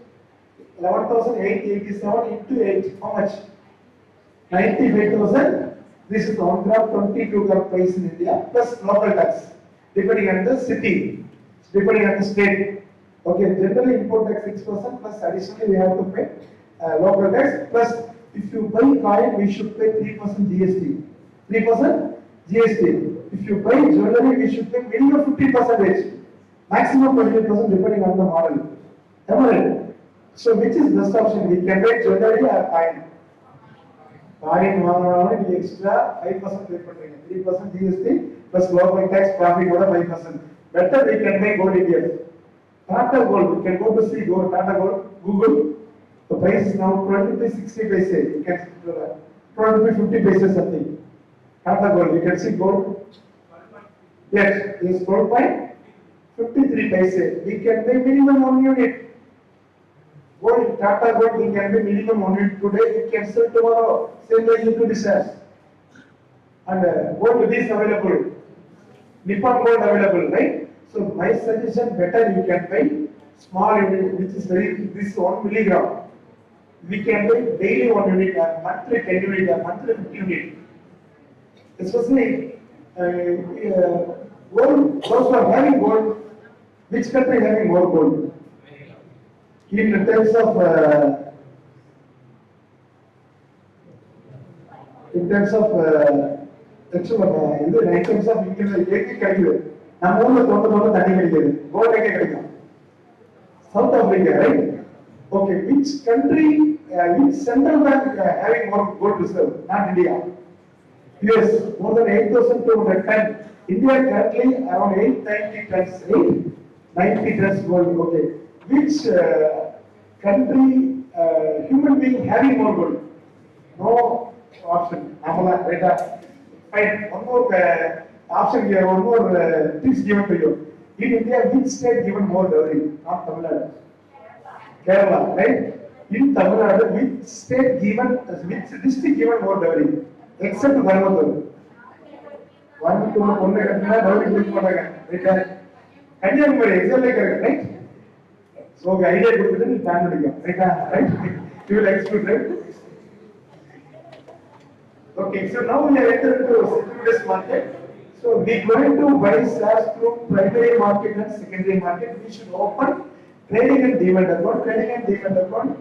Speaker 5: 11,887 into 8. How much? 95,000. This is 1 gram 22 gram price in India plus local tax, depending on the city, depending on the state. Okay, generally import tax 6% plus additionally we have to pay local tax, plus if you buy coin, we should pay 3% GST. 3% GST. If you buy jewelry, we should pay minimum 50%, maximum 20% depending on the model. Am I right? So which is best option? We can buy jewelry or coin. Coin வாங்கணும்னா extra 5% pay பண்றீங்க. 3% GST plus local tax profit ஓட 5%. Better we can buy gold ETF. Tata Gold, we can go to see gold, Tata Gold, Google. The price is now 20 60 paise. You can 20 50 paise something. Tata Gold, you can see gold. Yes, this gold by 53 paise. We can pay minimum 1 unit. Gold, Tata Gold, we can pay minimum 1 unit today. We can sell tomorrow. Same way you do this as. And gold is available. Nippon Gold available, right? So my suggestion, better you can buy small unit, which is this 1 milligram. We can buy daily 1 unit, or monthly 10 unit, or monthly 50 unit. Especially gold, those who are having gold, which country is having more gold? In terms of நம்ம ஊர்ல தோட்ட தண்ணி கிடைக்குது, gold எங்க கிடைக்கும்? South Africa, right? Okay, which country, which central bank having more gold reserve? Not India. US, more than 8,200 tons. India currently around 890 tons, 890 tons gold. Okay, which country human being having more gold. No option. Amala, right? Fine. One more option here, one more tips given to you. In India, which state given more dowry? Not Tamil Nadu. Kerala, right? In Tamil Nadu, which state given, which district given more dowry? Except Coimbatore. One to one dowry given more, right? Kanyakumari, exactly correct, right? So, idea good, then you plan it, right? You will exclude, right? Okay, so now we are entered into securities market. So we going to buy shares through primary market and secondary market. We should open trading and demat account. Trading and demat account.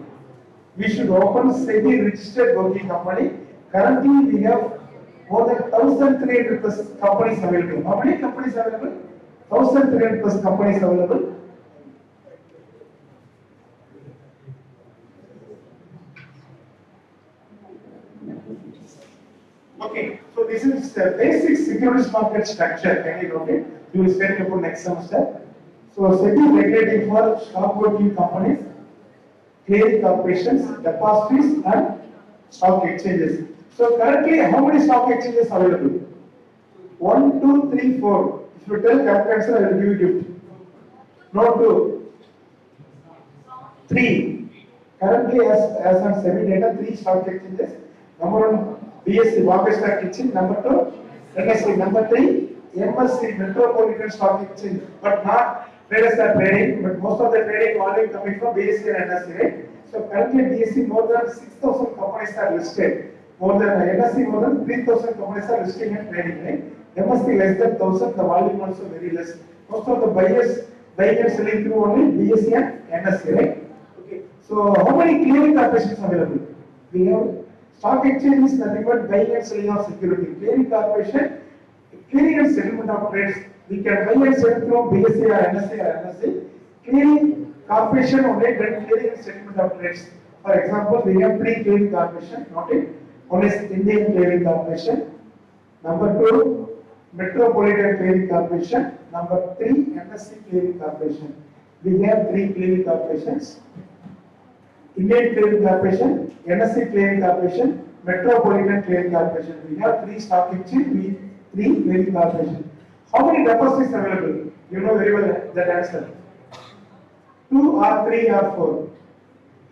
Speaker 5: We should open Sebi registered broking company. Currently we have more than 1,300 plus companies available. How many companies available? 1,300 plus companies available. Okay, so this is the basic securities market structure. Can you note it? You will study about next semester. So SEBI regulating for stockbroking companies, clearing corporations, depositories, and stock exchanges. So currently, how many stock exchanges available? 1, 2, 3, 4. If you tell correct answer, I will give you gift. No 2. 3. Currently, as on SEBI data, 3 stock exchanges. Number 1. BSC Bombay Stock Exchange, number 2, NSE, number 3, MSC Metropolitan Stock Exchange, but not traders are trading, but most of the trading volume coming from BSC and NSE, right? So currently BSC more than 6,000 companies are listed, more than NSE more than 3,000 companies are listing and trading, right? MSC less than 1,000, the volume also very less. Most of the buyers buying and selling through only BSC and NSE, right? Okay. So how many clearing corporations available? We have stock exchange is nothing but buying and selling of security. Clearing corporation, clearing and settlement of trades. We can buy and sell through BSE or NSE or NSE. Clearing corporation only then clearing and settlement of trades. For example, we have 3 clearing corporation. Note it. One is Indian Clearing Corporation. Number 2, Metropolitan Clearing Corporation. Number 3, NSE Clearing Corporation. We have 3 clearing corporations. Indian Clearing Corporation, NSE Clearing Corporation, Metropolitan Clearing Corporation. We have 3 stock exchange, 3 clearing corporation. How many depositories available? You know very well that answer. 2 or 3 or 4.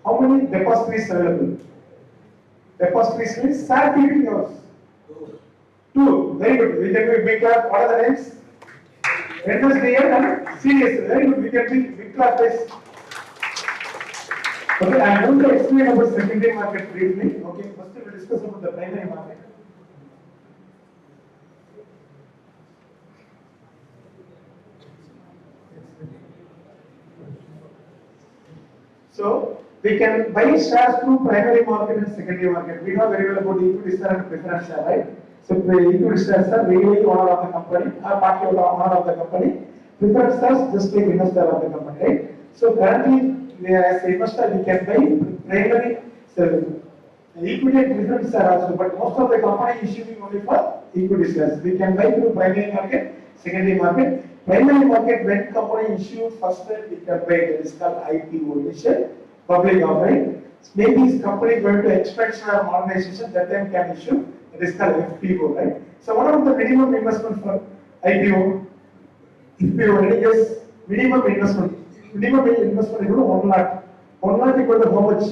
Speaker 5: How many depositories available? Depositories means circulating hours. 2. Very good. We can be big class. What are the names? NSDL and CS. Very good. We can be big class base. Okay, I am going to explain about secondary market briefly. Okay, first we will discuss about the primary market. So we can buy shares through primary market and secondary market. We know very well about equity share and preference share, right? So the equity shares are really owner of the company, or partly owner of the company. Preference shares just like investor of the company, right? So currently, as investor, we can buy primary, so equity and preference share also, but most of the company issuing only for equity shares. We can buy through primary market, secondary market. Primary market, when company issue first time, we can buy. That is called IPO, initial public offering. Maybe this company going to expansion or modernization, that time can issue. That is called FPO, right? So what are the minimum investment for IPO? IPO, any guess? Minimum investment. Minimum investment equal to 1 lakh. 1 lakh equal to how much?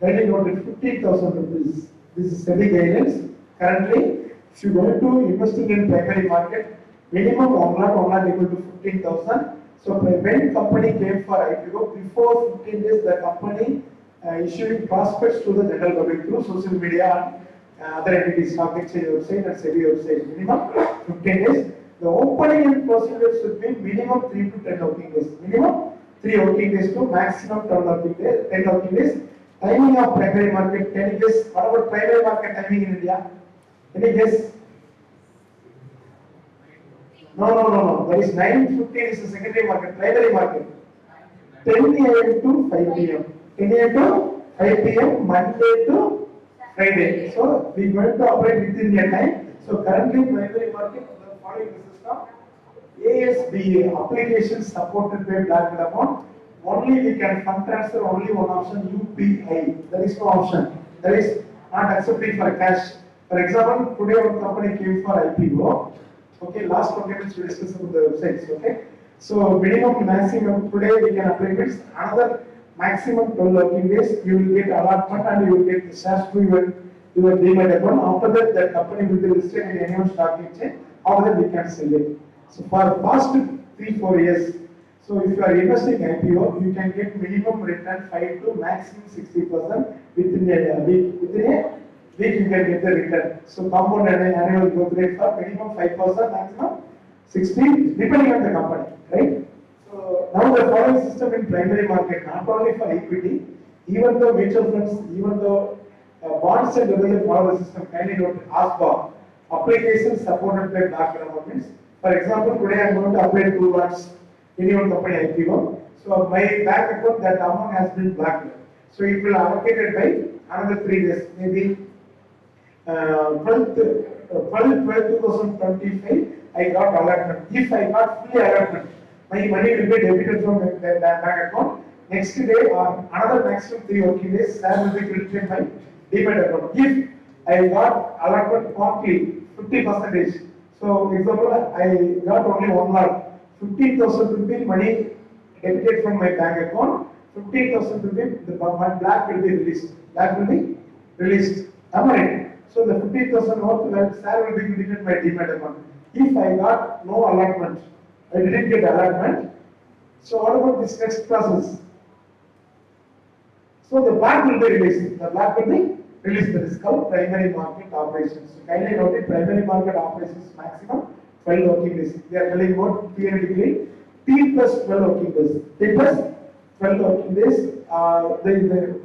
Speaker 5: Kindly note it, 15,000 rupees. This is SEBI guidance. Currently, if you go to investing in primary market, minimum 1 lakh equal to 15,000. So when company came for IPO, before 15 days, the company issuing prospects to the general public through social media and other entities, stock exchange website and SEBI website. Minimum 15 days. The opening and procedure should be minimum 3 to 10 working days. Minimum 3 working days to maximum 10 working days. Timing of primary market, can you guess? What about primary market timing in India? Any guess? No. That is 9:15 is the secondary market, primary market. 10 a.m. to 5 p.m. 10 a.m. to 5 p.m. Monday to Friday. So we are going to operate within their time. So currently primary market, the following system: ASBA, application supported by black account. only we can fund transfer only one option UPI. There is no option. There is not accepting for cash. For example, today our company came for IPO. Okay, last 20 minutes we discuss about the websites. Okay, so minimum maximum today we can apply this. Another maximum 12 working days you will get allotment and you will get the shares to your demat account. After that, the company will be listed in any stock exchange. After that, we can sell it. So for past 3-4 years. So if you are investing IPO, you can get minimum return 5 to maximum 60% within a week. Within a week you can get the return. So compound annual growth rate for minimum 5%, maximum 60, depending on the company, right? So now the following system in primary market, not only for equity, even though mutual funds, even though bonds and debentures follow the system, kindly note ASBA, applications supported by black governments. For example, today I am going to apply 2 lots in your company IPO. So my bank account, that amount has been blacked. So it will allocated by another 3 days, maybe 12/12/2025, I got allotment. If I got fully allotment, my money will be debited from the bank account. Next day or another maximum 3 working days, share will be credited by demat account. If I got allotment partly 50%, so example, I got only 1 lot, 15,000 rupees money debited from my bank account, 15,000 rupees, the black will be released. Black will be released. Am I right? So the 15,000 worth share will be credited by demat account. If I got no allotment, I didn't get allotment. So what about this next process? So the black will be released. The black will be released. That is called primary market operations. So kindly note it, primary market operations maximum 12 working days. We are telling about theoretically T plus 12 working days. T plus 12 working days.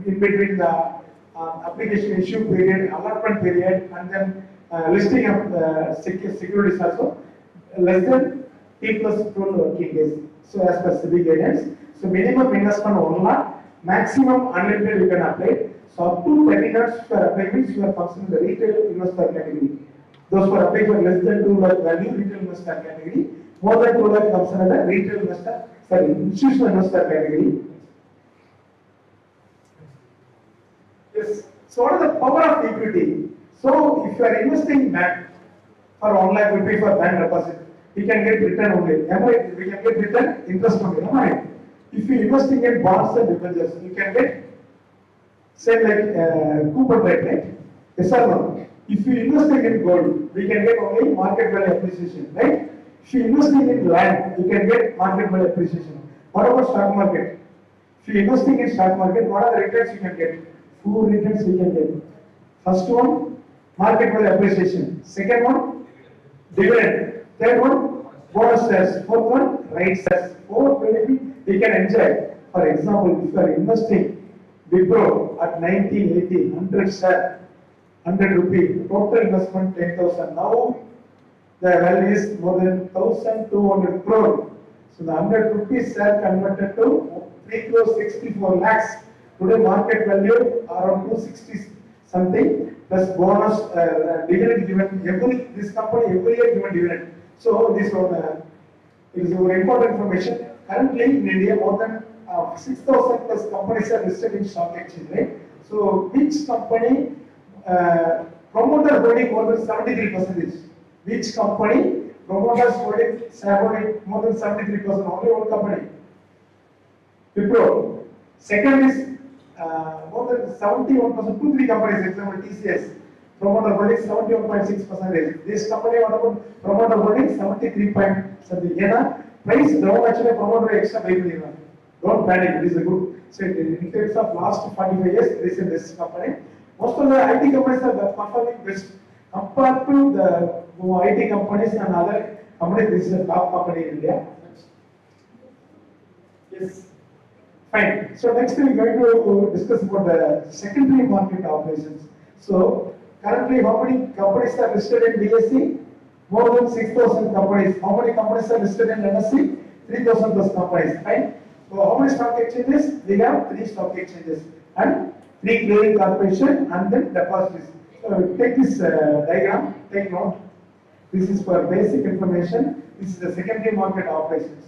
Speaker 5: In between the application issue period, allotment period, and then listing of securities also less than T plus 12 working days. So as per Sebi guidance, so minimum investment 1 lakh, maximum unlimited you can apply. So up to 30 lakhs for apply you are functioning the retail investor category. Those who are applying for less than 2 lakh value retail investor category, more than 2 lakh comes under the retail investor, institutional investor category. Yes. So what is the power of equity? So if you are investing in bank for 1 lakh rupee for bank deposit, we can get return only. Am I right? We can get return interest only. Am I right? If you investing in bonds and debentures, you can get same like coupon rate, right? Yes or no? If you investing in gold, we can get only market value appreciation, right? If you investing in land, you can get market value appreciation. What about stock market? If you investing in stock market, what are the returns you can get? 4 returns we can get. First one, market value appreciation. Second one, dividend. Third one, bonus shares. Fourth one, right shares. 4 benefit we can enjoy. For example, if you are investing Wipro at 1980, 100 share, 100 rupee, total investment 10,000. Now the value is more than 1,200 crore. So the 100 rupees share converted to 3 crore 64 lakhs. Today market value around 260 something plus bonus dividend given. This company every year given dividend. So this one is very important information. Currently in India more than 6,000 plus companies are listed in stock exchange, right? So which company promoter holding more than 73%? Which company promoters holding more than 73%? Only one company, Wipro. Second is more than 71%, 2-3 companies, example TCS, promoter holding 71.6%. This company, what about promoter holding 73 point something? Yeah, price down actually promoter extra pay. Don't panic, it is a good. So in terms of last 45 years, this is this company. Most of the IT companies are performing best compared to the IT companies and other companies. This is a top company in India. Yes. Fine. So next we are going to discuss about the secondary market operations. So currently how many companies are listed in BSE? More than 6,000 companies. How many companies are listed in NSE? 3,000 plus companies. Right? So how many stock exchanges? We have 3 stock exchanges and 3 clearing corporation and then depositories. So take this diagram, take note. This is for basic information. This is the secondary market operations.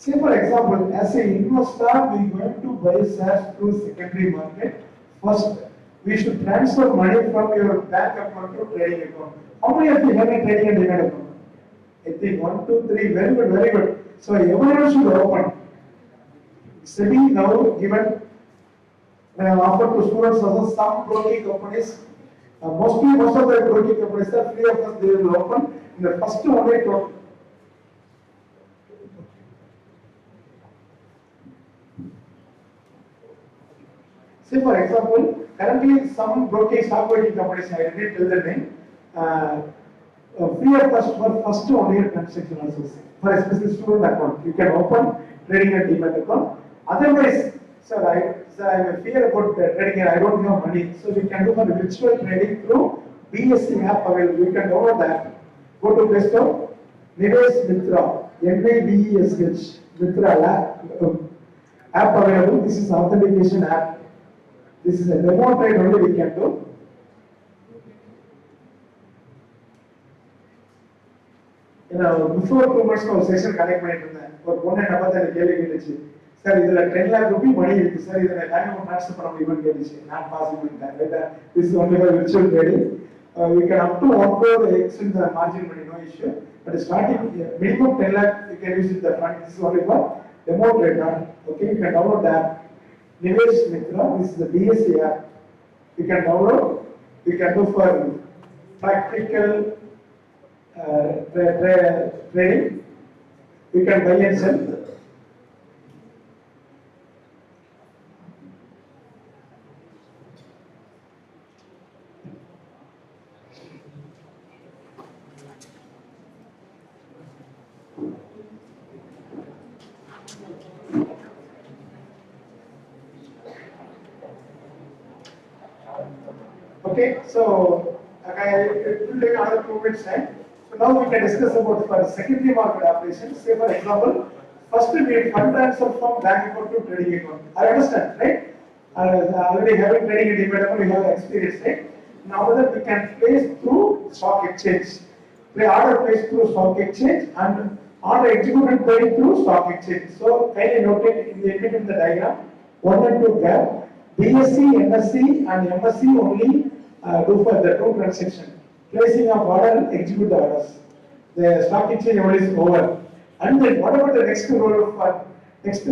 Speaker 5: Say for example, as an investor, we going to buy shares through secondary market. First, we should transfer money from your bank account to trading account. How many of you have a trading and demat account? I think 1, 2, 3. Very good, very good. So everyone should open. Sebi now given offer to students also some broking companies. Most of the broking companies are free of cost. They will open in the first only total. Say for example, currently some broking stock broking companies, I didn't tell the name, free of cost for first 1 year transaction also. For especially student account, you can open trading and demat account. Otherwise, sir, I am fear about trading and I don't have money. So we can do for virtual trading through BSC app available. You can download the app. Go to Play Store, Nivesh Mitra, NIVESH, Mitra app available. This is authentication app. This is a demo trade only we can do. Before 2 months our session connect பண்ணிட்டேன் ஒரு பொண்ணு என்ன பார்த்து எனக்கு கேள்வி கேட்டுச்சு sir இதுல 10 lakh rupee மணி இருக்கு சார் இத நான் பேங்க் அக்கவுண்ட் ட்ரான்ஸ்ஃபர் பண்ண முடியுமான்னு கேட்டுச்சு நான் பாசிபிள் பண்ணிட்டேன் this is only for virtual trading we can up to 1 crore extend the margin money no issue but starting minimum 10 lakh you can use it the fund this is only for demo trade okay you can download the app Nivesh Mitra this is the BSC app you can download you can do for practical trading, you can buy and sell. Okay, so it will take another 2 minutes time. So now we can discuss about for secondary market operations. Say for example, first we need fund transfer from bank account to trading account. I understand, right? Already having trading and demat account, we have experience, right? Now that we can place through stock exchange. We order placed through stock exchange and order executed by through stock exchange. So kindly note it in the diagram. 1 and 2 gap. BSC, NSC and MSC only do for the 2 transactions. Placing of order, execute the orders. The stock exchange only is over. And then what about the next role of next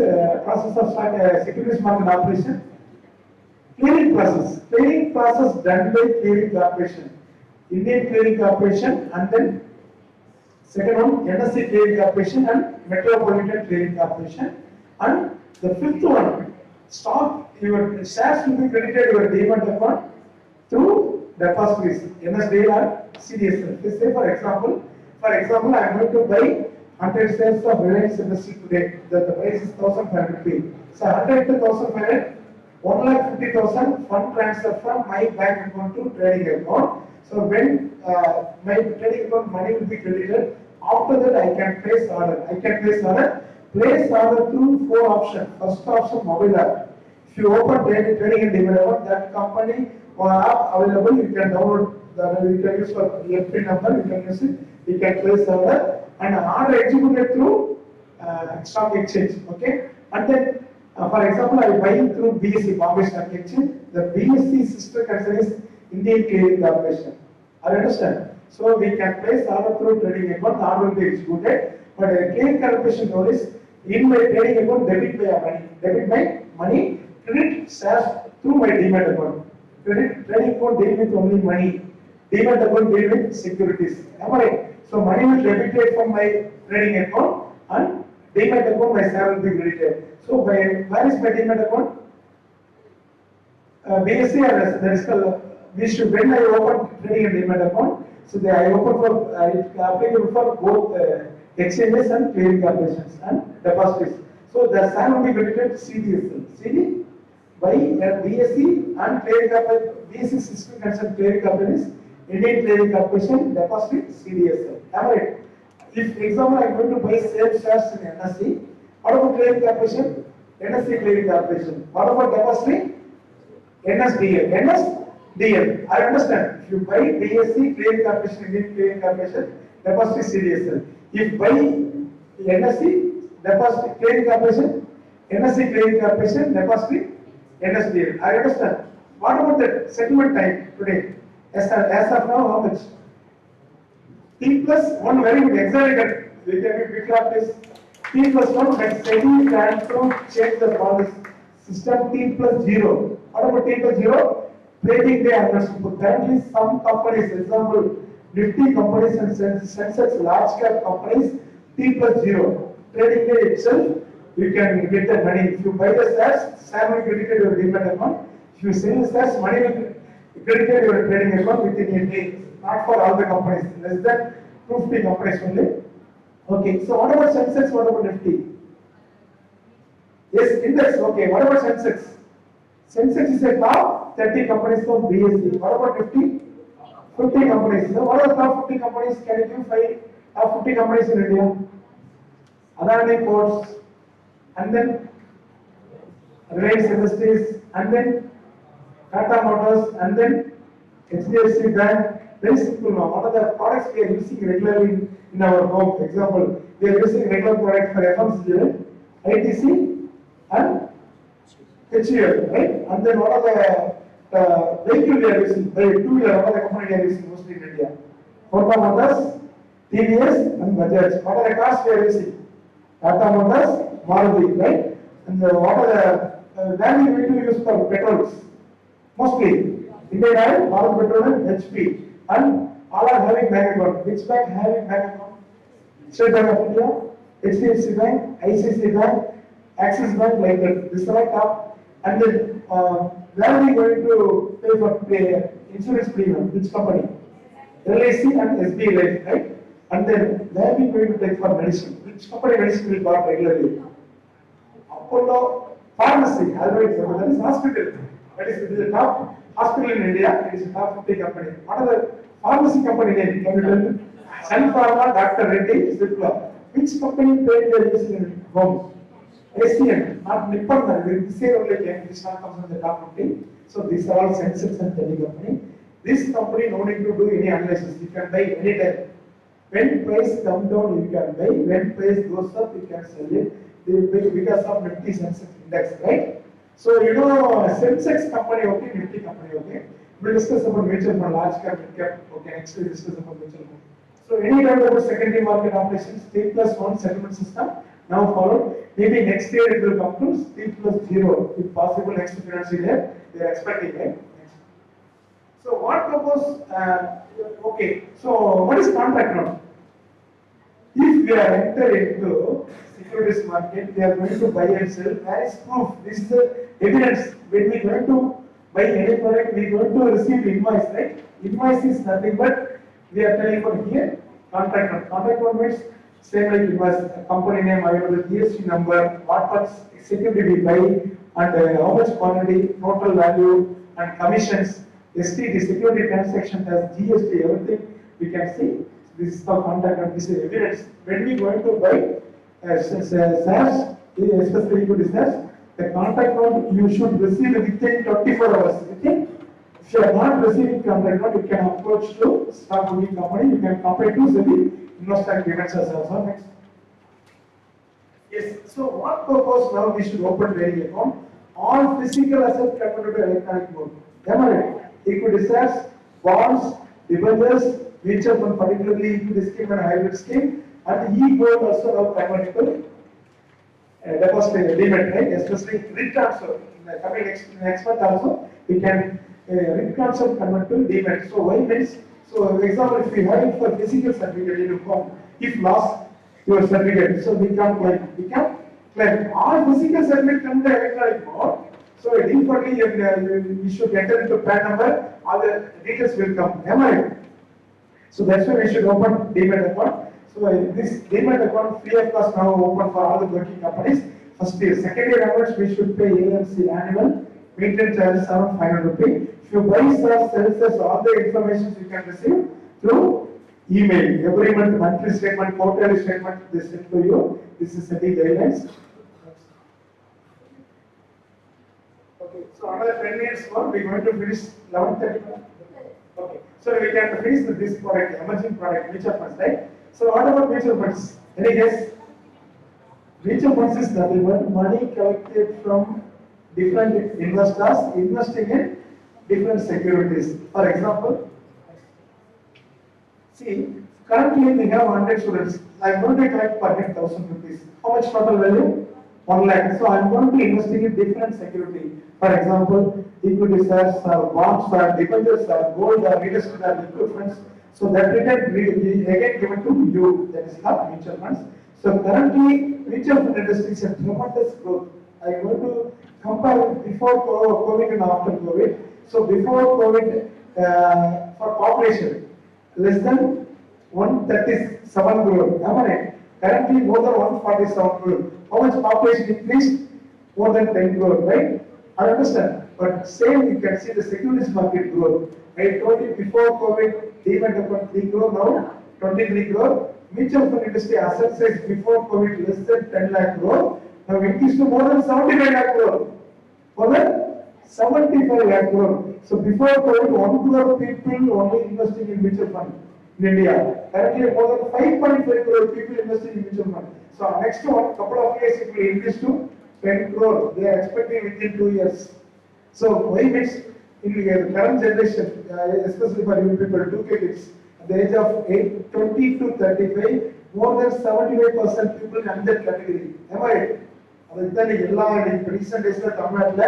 Speaker 5: process of stock securities market operation? Clearing process. Clearing process done by clearing corporation. Indian clearing corporation and then second one NSC clearing corporation and Metropolitan clearing corporation. And the fifth one, stock your shares will be credited your demat account through depositories, NSDL or CDSL. Say for example, I am going to buy 100 shares of Reliance Industry today. The price is 1,500 rupees. So 100 to 1,500, 1,50,000 fund transfer from my bank account to trading account. So when my trading account money will be credited, after that I can place order. Place order through 4 options. First option, mobile app. If you open trading and demat account, that company app available, you can download you can use for FP number, you can use it, you can place order and order executed through stock exchange, okay? And then for example, I buy through BSC, Bombay Stock Exchange, the BSC sister concern is Indian Clearing Corporation. I understand. So we can place order through trading account, the order will be executed, but a clearing corporation role is in my trading account, debit my money, credit shares through my demat account. Trading account deal with only money. Demat account deal with securities. Am I right? So money will debited from my trading account and demat account my share will be credited. So where is my demat account? BSC or that is when I open trading and demat account, so I open for applicable for both exchanges and clearing corporations and depositories. So the share will be credited to CDSL. CD by BSC and clearing corporation, BSC system concerned clearing companies, Indian Clearing Corporation, deposit CDSL. Am I right? If example I am going to buy same shares in NSC, what about clearing corporation? NSC clearing corporation. What about depository? NSDL. I understand. If you buy BSC clearing corporation, Indian Clearing Corporation, depository CDSL. If buy NSC, deposit clearing corporation, NSE clearing corporation, depository, NSDL. I understand. What about the settlement time today? As of now, how much? T plus 1, very good, exactly. We can be clear, please. T plus 1, but Sebi can to change the policy system T plus 0. What about T plus 0? Trading day understood. Currently, some companies, example, Nifty companies and Sensex large cap companies, T plus 0. Trading day itself, you can get the money. If you buy the shares, share will credit your demat account. If you sell the shares, money will credit your trading account within a day. Not for all the companies, less than 250 companies only. Okay, so what about Sensex? What about Nifty? Yes, index. Okay, what about Sensex? Sensex is a top 30 companies from BSE. What about Nifty? 50 companies. So what are the top 50 companies? Can you give 5 top 50 companies in India? Adani Ports, and then Reliance Industries, and then Tata Motors, and then HDFC Bank. Very simple now. What are the products we are using regularly in our home? Example, we are using regular product for FMCG, ITC, and HUL, right? And then what are the vehicle we are using? The two-wheeler, what are the company we are using mostly in India? Tata Motors, TVS, and Bajaj. What are the cars we are using? Tata Motors, Maruti, right? And what are the value we do use for petrols? Mostly Indian Oil, Bharat Petroleum, HP, and all are having bank account. Which bank having bank account? State Bank of India, HDFC Bank, ICICI Bank, Axis Bank, like that. This is right top. And then where are we going to pay for insurance premium? Which company? LIC and SBI Life, right? And then where are we going to take for medicine? Which company medicine will buy regularly? Apollo Pharmacy, always, that is hospital. That is, it is a top hospital in India, it is a top 50 company. What are the pharmacy company name? Can you tell me? Sun Pharma, Dr. Reddy, Cipla. Which company paid their using in home? ACN, not Nippon, this year only came, this one comes in the top 50. So these are all Sensex and Tele company. This company no need to do any analysis, you can buy anytime. When price come down, you can buy. When price goes up, you can sell it. They will buy because of Nifty Sensex index, right? So you know, Sensex company okay, Nifty company okay. We'll discuss about mutual fund, large cap, mid cap. Okay, next we'll discuss about mutual fund. So any doubt about secondary market operations, T plus 1 settlement system now followed. Maybe next year it will come to T plus 0, if possible next financial year. They are expecting, right? So what propose? Okay. So what is contract now? If we are enter into securities market, we are going to buy and sell. Where is proof? This is the evidence. When we are going to buy any product, we are going to receive invoice, right? Invoice is nothing but we are telling for here contract note. Contract note means same like invoice, company name, available GST number, what much security we buy, and how much quantity, total value, and commissions. STD, security transaction has GST, everything we can see. This is the contract and this is evidence. When we going to buy shares, especially equity shares, the contract note you should receive within 24 hours. Okay? If you are not receiving contract note, you can approach to stock broking company. You can compare to Sebi, investment payments as also next. Yes. So what purpose now we should open trading account? All physical assets converted to electronic mode. Am I right? Equity shares, bonds, debentures, mutual fund, particularly equity scheme and hybrid scheme, and e-gold also now converted to deposit limit, right? Especially RIT transfer. Coming next month also, we can RIT transfer convert to demat. So why means? So example, if we have it for physical certificate in form, if lost your certificate, so we can claim. We can claim. All physical certificate come to electronic mode. So defaultly you should enter into PAN number, all the details will come. Am I right? So that's why we should open demat account. So this demat account free of cost now open for all the working companies. First year, second year onwards we should pay AMC annual maintenance charges around 500 rupees. If you buy stuff, services, all the information you can receive through email. Every month, monthly statement, quarterly statement, they send to you. This is Sebi guidelines. Okay, so another 10 minutes more, we're going to finish 11:30. Okay, so we can finish with this product, emerging product, mutual funds, right? So what about mutual funds? Any guess? Mutual funds is nothing but money collected from different investors investing in different securities. For example, see, currently we have 100 students. I'm going to collect per head 1,000 rupees. How much total value? 1 lakh. So I'm going to be investing in different security. For example, equity shares or bonds or debentures or gold or real estate or liquid funds. So that return will be again given to you. That is not mutual funds. So currently, mutual fund industry is a tremendous growth. I'm going to compare before COVID and after COVID. So before COVID, for population, less than 137 crore. Am I right? Currently more than 147 crore. How much population increased? More than 10 crore, right? I understand. But same you can see the securities market growth. I told you before COVID, they went up 3 crore, now 23 crore. Mutual fund industry asset size before COVID less than 10 lakh crore. Now increased to more than 75 lakh crore. More than 75 lakh crore. So before COVID, 1 crore people only investing in mutual fund in India. Currently more than 5.5 crore people investing in mutual fund. So next one couple of years it will increase to 10 crore. They are expecting within 2 years. So why means in the current generation, especially for you people, 2K kids, at the age of 20 to 35, more than 75% people in that category. Am I right? அதுதான் எல்லா recent days தமிழ்நாட்டுல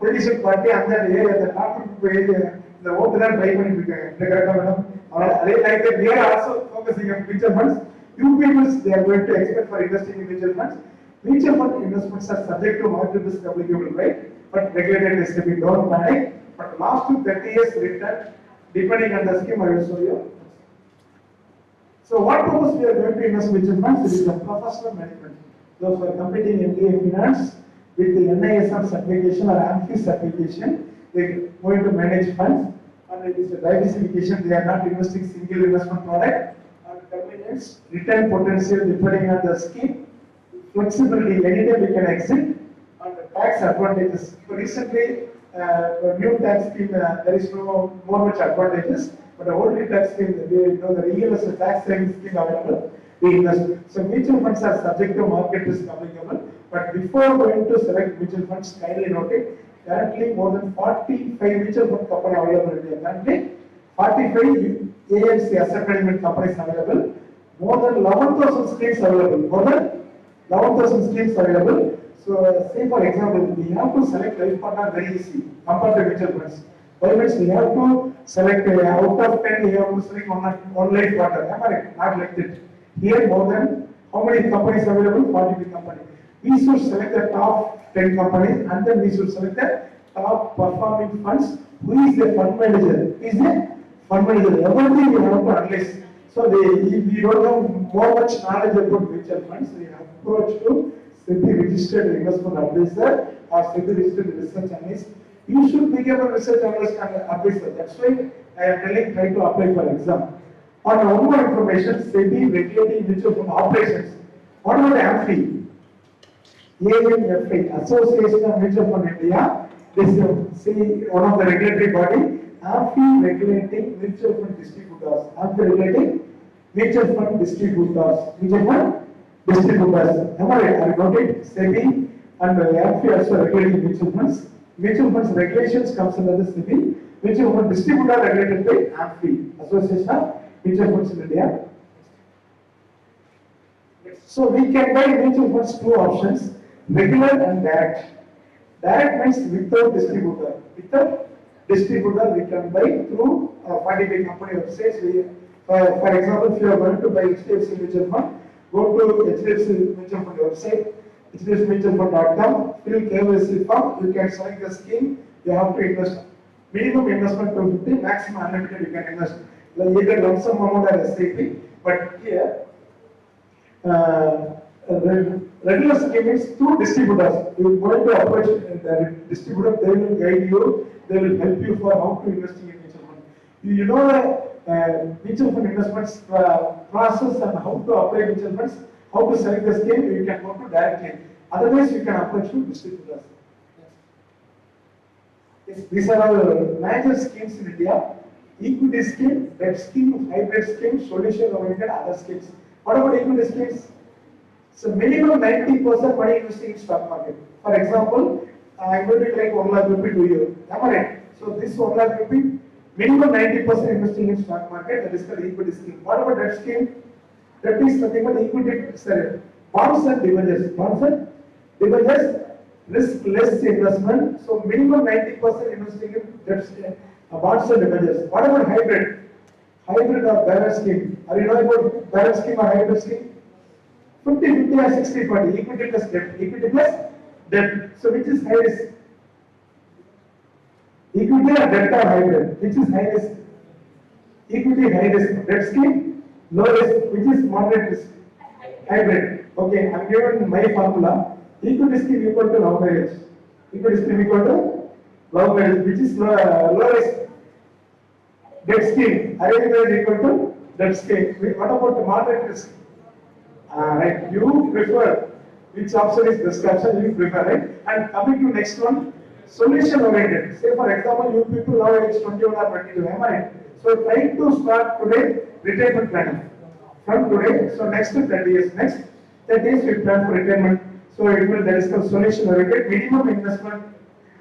Speaker 5: politician party அந்த area அந்த நாட்டுக்கு போய் இந்த ஓட்டு தான் ட்ரை பண்ணிட்டு இருக்காங்க. இந்த கரெக்டா மேடம்? அதே like that we are also focusing on mutual funds. You people they are going to expect for investing in mutual funds. Mutual fund investments are subject to market risk applicable, right? But regulated risk to be don't panic. But last to 30 years return, depending on the scheme, I will show you. So what purpose we are going to invest in mutual funds? It is a professional management. Those who are completing MBA Finance with the NISM certification or AMFI certification, they are going to manage funds. And it is a diversification. They are not investing single investment product. And convenience, return potential depending on the scheme. Flexibility, anytime we can exit. And the tax advantages. So recently, the new tax scheme, there is no more much advantages. But the old tax scheme, the real tax saving scheme available, we invest. So mutual funds are subject to market risk applicable. But before going to select mutual funds, kindly note it, currently more than 45 mutual fund companies available in India. Currently, 45 AMC asset management companies available. More than 11,000 schemes available. More than 11,000 schemes available. So, say for example, we have to select life partner very easy compared to mutual funds. Why means we have to select out of 10, we have to select one life partner. Am I right? Not like that. Here more than how many companies available? 40 companies. We should select the top 10 companies and then we should select the top performing funds. Who is the fund manager? Is the fund manager? Everything we have to analyze. So if we don't have more much knowledge about mutual funds, we approach to Sebi registered investment advisor or Sebi registered research analyst. You should become a research analyst and advisor. That's why I am telling try to apply for exam. On one more information, Sebi regulating mutual fund operations. What about AMFI? AMFI, Association of Mutual Fund India. This is one of the regulatory body. AMFI regulating mutual fund distributors. AMFI regulating mutual fund distributors. Mutual fund distributors. Am I right? I got it. Sebi and AMFI also regulating mutual funds. Mutual funds regulations comes under the Sebi. Mutual fund distributor regulated by AMFI, Association of Mutual Funds in India. So we can buy mutual funds two options, regular and direct. Direct means without distributor. Without distributor we can buy through a fund company websites. For example, if you are going to buy HDFC mutual fund, go to HDFC mutual fund website, hdfcmutualfund.com, fill KYC form, you can select the scheme, you have to invest. Minimum investment 250, maximum unlimited you can invest. Like either lump sum amount or SIP, but here regular scheme is through distributors. You are going to approach the distributor, they will guide you, they will help you for how to invest in mutual fund. You know the mutual fund investments process and how to apply mutual funds, how to select the scheme, you can go to directly. Otherwise, you can approach to distributors. Yes, these are all major schemes in India. Equity scheme, debt scheme, hybrid scheme, solution oriented, other schemes. What about equity schemes? So minimum 90% money investing in stock market. For example, I'm going to take 1 lakh rupee to you. Am I right? So this 1 lakh rupee, minimum 90% investing in stock market, that is called equity scheme. What about that scheme? That is nothing but equity, sorry, bonds and debentures. Bonds and debentures, risk less investment. So minimum 90% investing in debt, bonds and debentures. What about hybrid? Hybrid or balance scheme. Are you know about balance scheme or hybrid scheme? 50-50 or 60-40, equity plus debt. Equity plus debt. So which is high risk? Equity or debt or hybrid? Which is high risk? Equity high risk. Debt scheme low risk. Which is moderate risk? Hybrid. Okay, I'm given my formula. Equity scheme equal to love marriage. Equity scheme equal to love marriage, which is low risk. Debt scheme, arranged marriage equal to debt scheme. What about the moderate risk? Right, you prefer which option is best option, you prefer, right? And coming to next one, solution oriented. Say for example, you people now age 21 or 22, am I right? So try to start today retirement planning. From today, so next to 30 years, next 30 years we plan for retirement. So it will, that is called solution oriented, minimum investment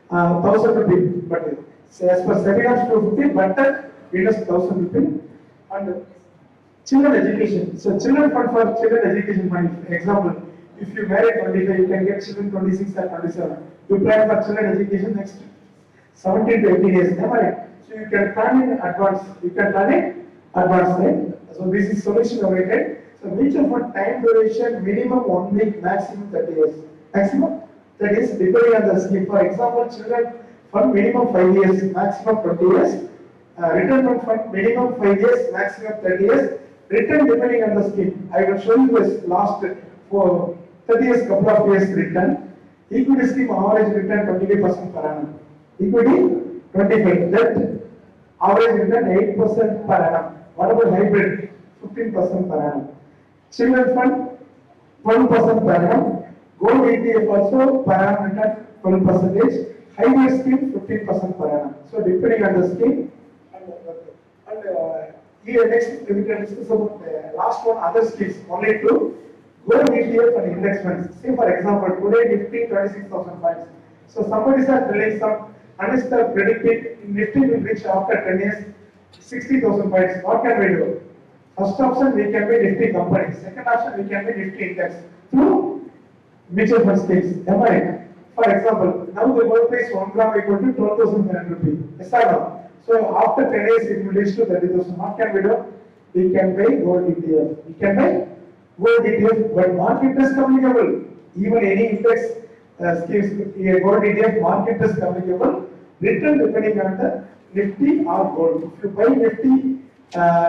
Speaker 5: 1000 rupees, but so as per Sebi 250, but minus 1000 rupees. And children education. So children fund for children education money. For example, if you marry 25, you can get children 26 or 27. You plan for children education next 17 to 18 years. Am I right? So you can plan in advance. You can plan in advance, right? So this is solution oriented. So mutual fund time duration minimum 1 week, maximum 30 years. Maximum 30 years depending on the scheme. For example, children fund minimum 5 years, maximum 20 years. Retirement fund minimum 5 years, maximum 30 years. Return depending on the scheme. I will show you this last for 30 years, couple of years return. Equity scheme average return 25% per annum. Equity 25. Debt average return 8% per annum. What about hybrid? 15% per annum. Children fund 12% per annum. Gold ETF also per annum return 12%. Hybrid scheme 15% per annum. So depending on the scheme. Here next we can discuss about the last one, other schemes, only two. Gold ETF and index funds. Say for example, today Nifty 26,000 points. So somebody is telling some analysts are predicting Nifty will reach after 10 years 60,000 points. What can we do? First option, we can be Nifty company. Second option, we can be Nifty index through mutual fund schemes. Am I right? For example, now the gold price 1 gram equal to 12,500 rupees. Yes or no? So after 10 years, it will reach to 30,000. What can we do? We can buy gold ETF. We can buy gold ETF, but market is communicable. Even any index schemes, gold ETF, market is communicable. Return depending on the Nifty or gold. If you buy Nifty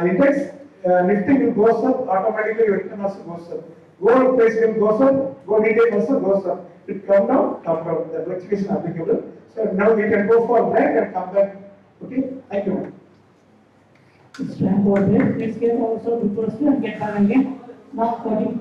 Speaker 5: index, Nifty will go up, automatically your return also goes up. Gold price will go up, gold ETF also goes up. It come down, the fluctuation applicable. So now we can go for break and come back. Okay, thank you.
Speaker 2: It's time for break. Let's get also the first and get back again. Now, sorry.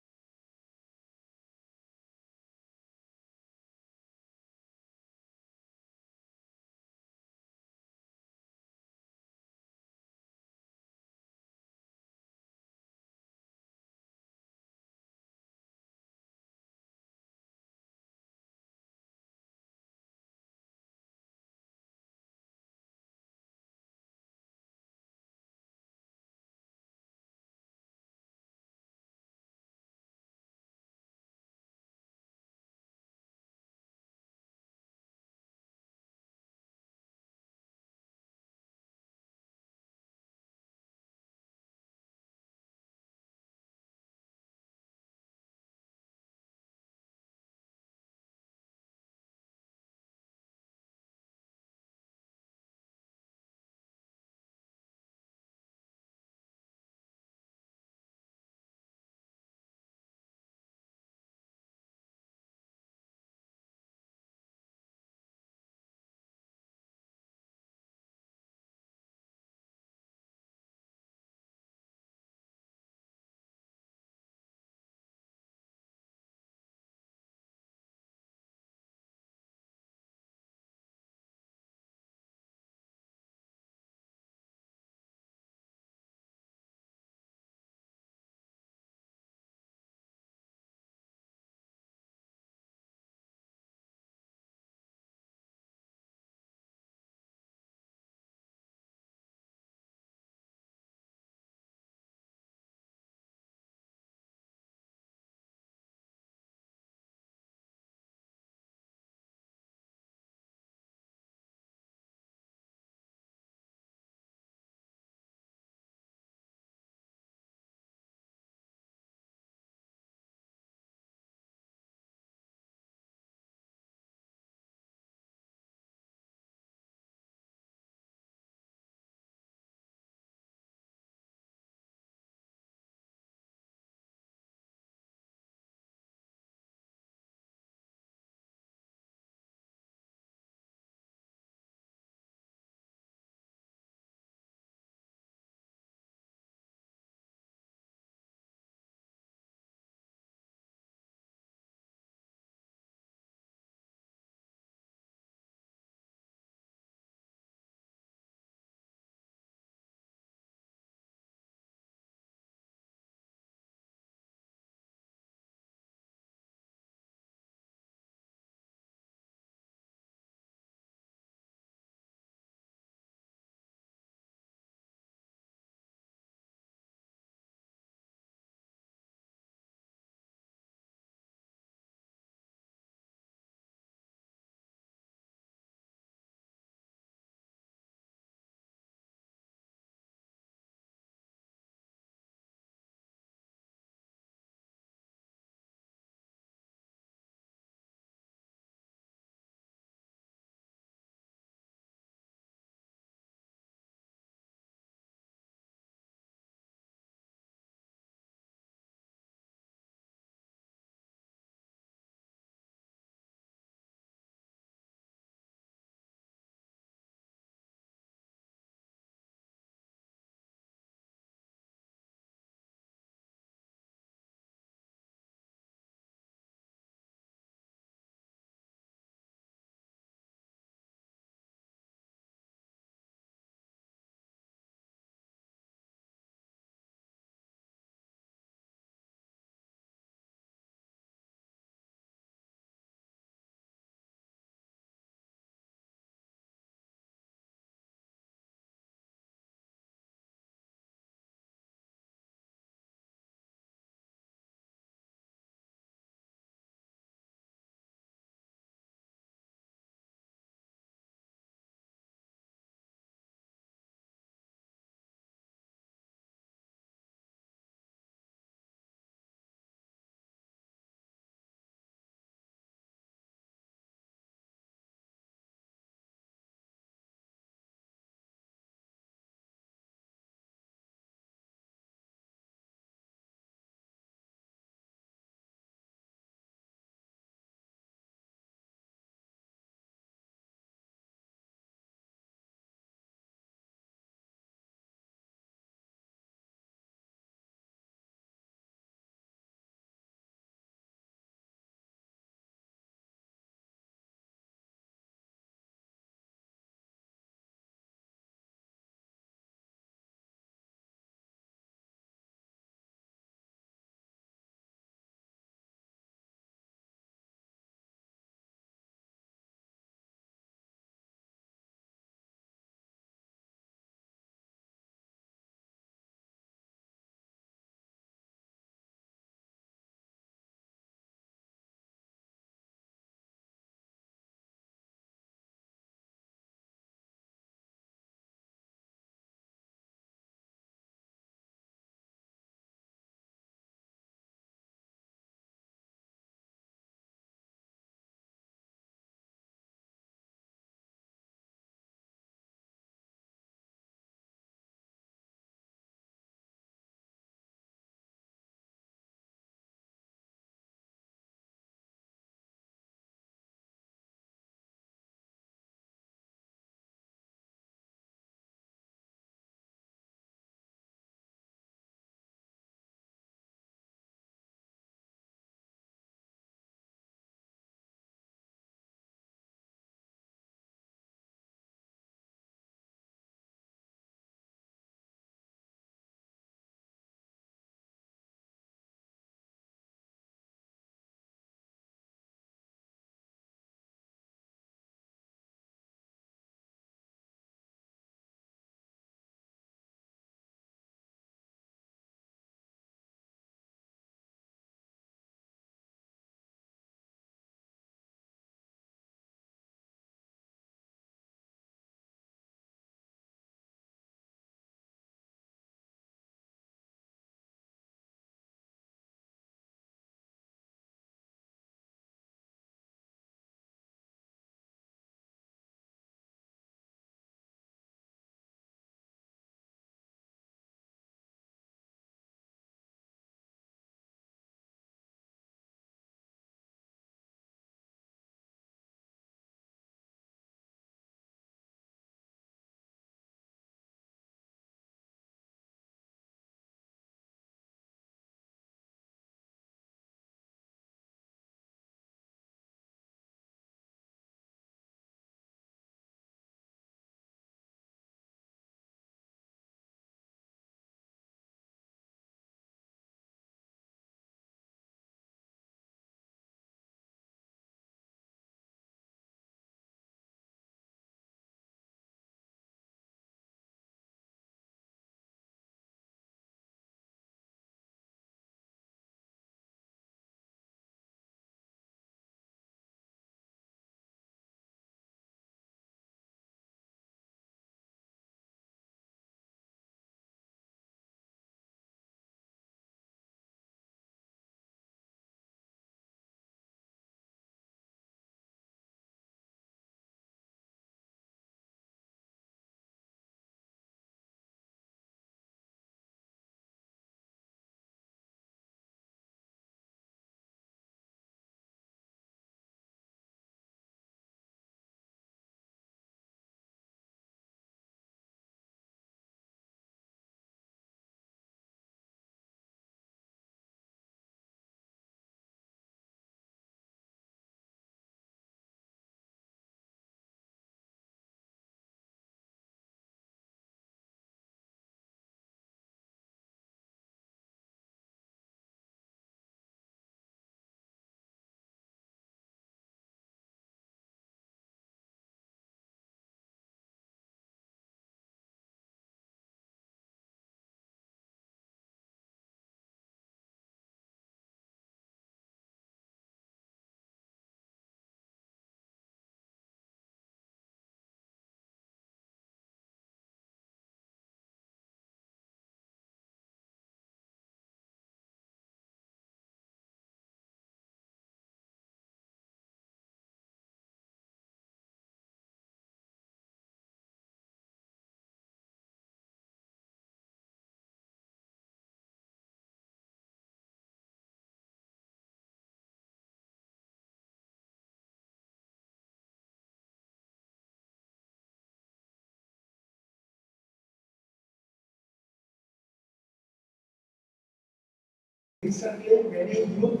Speaker 5: Recently, many youth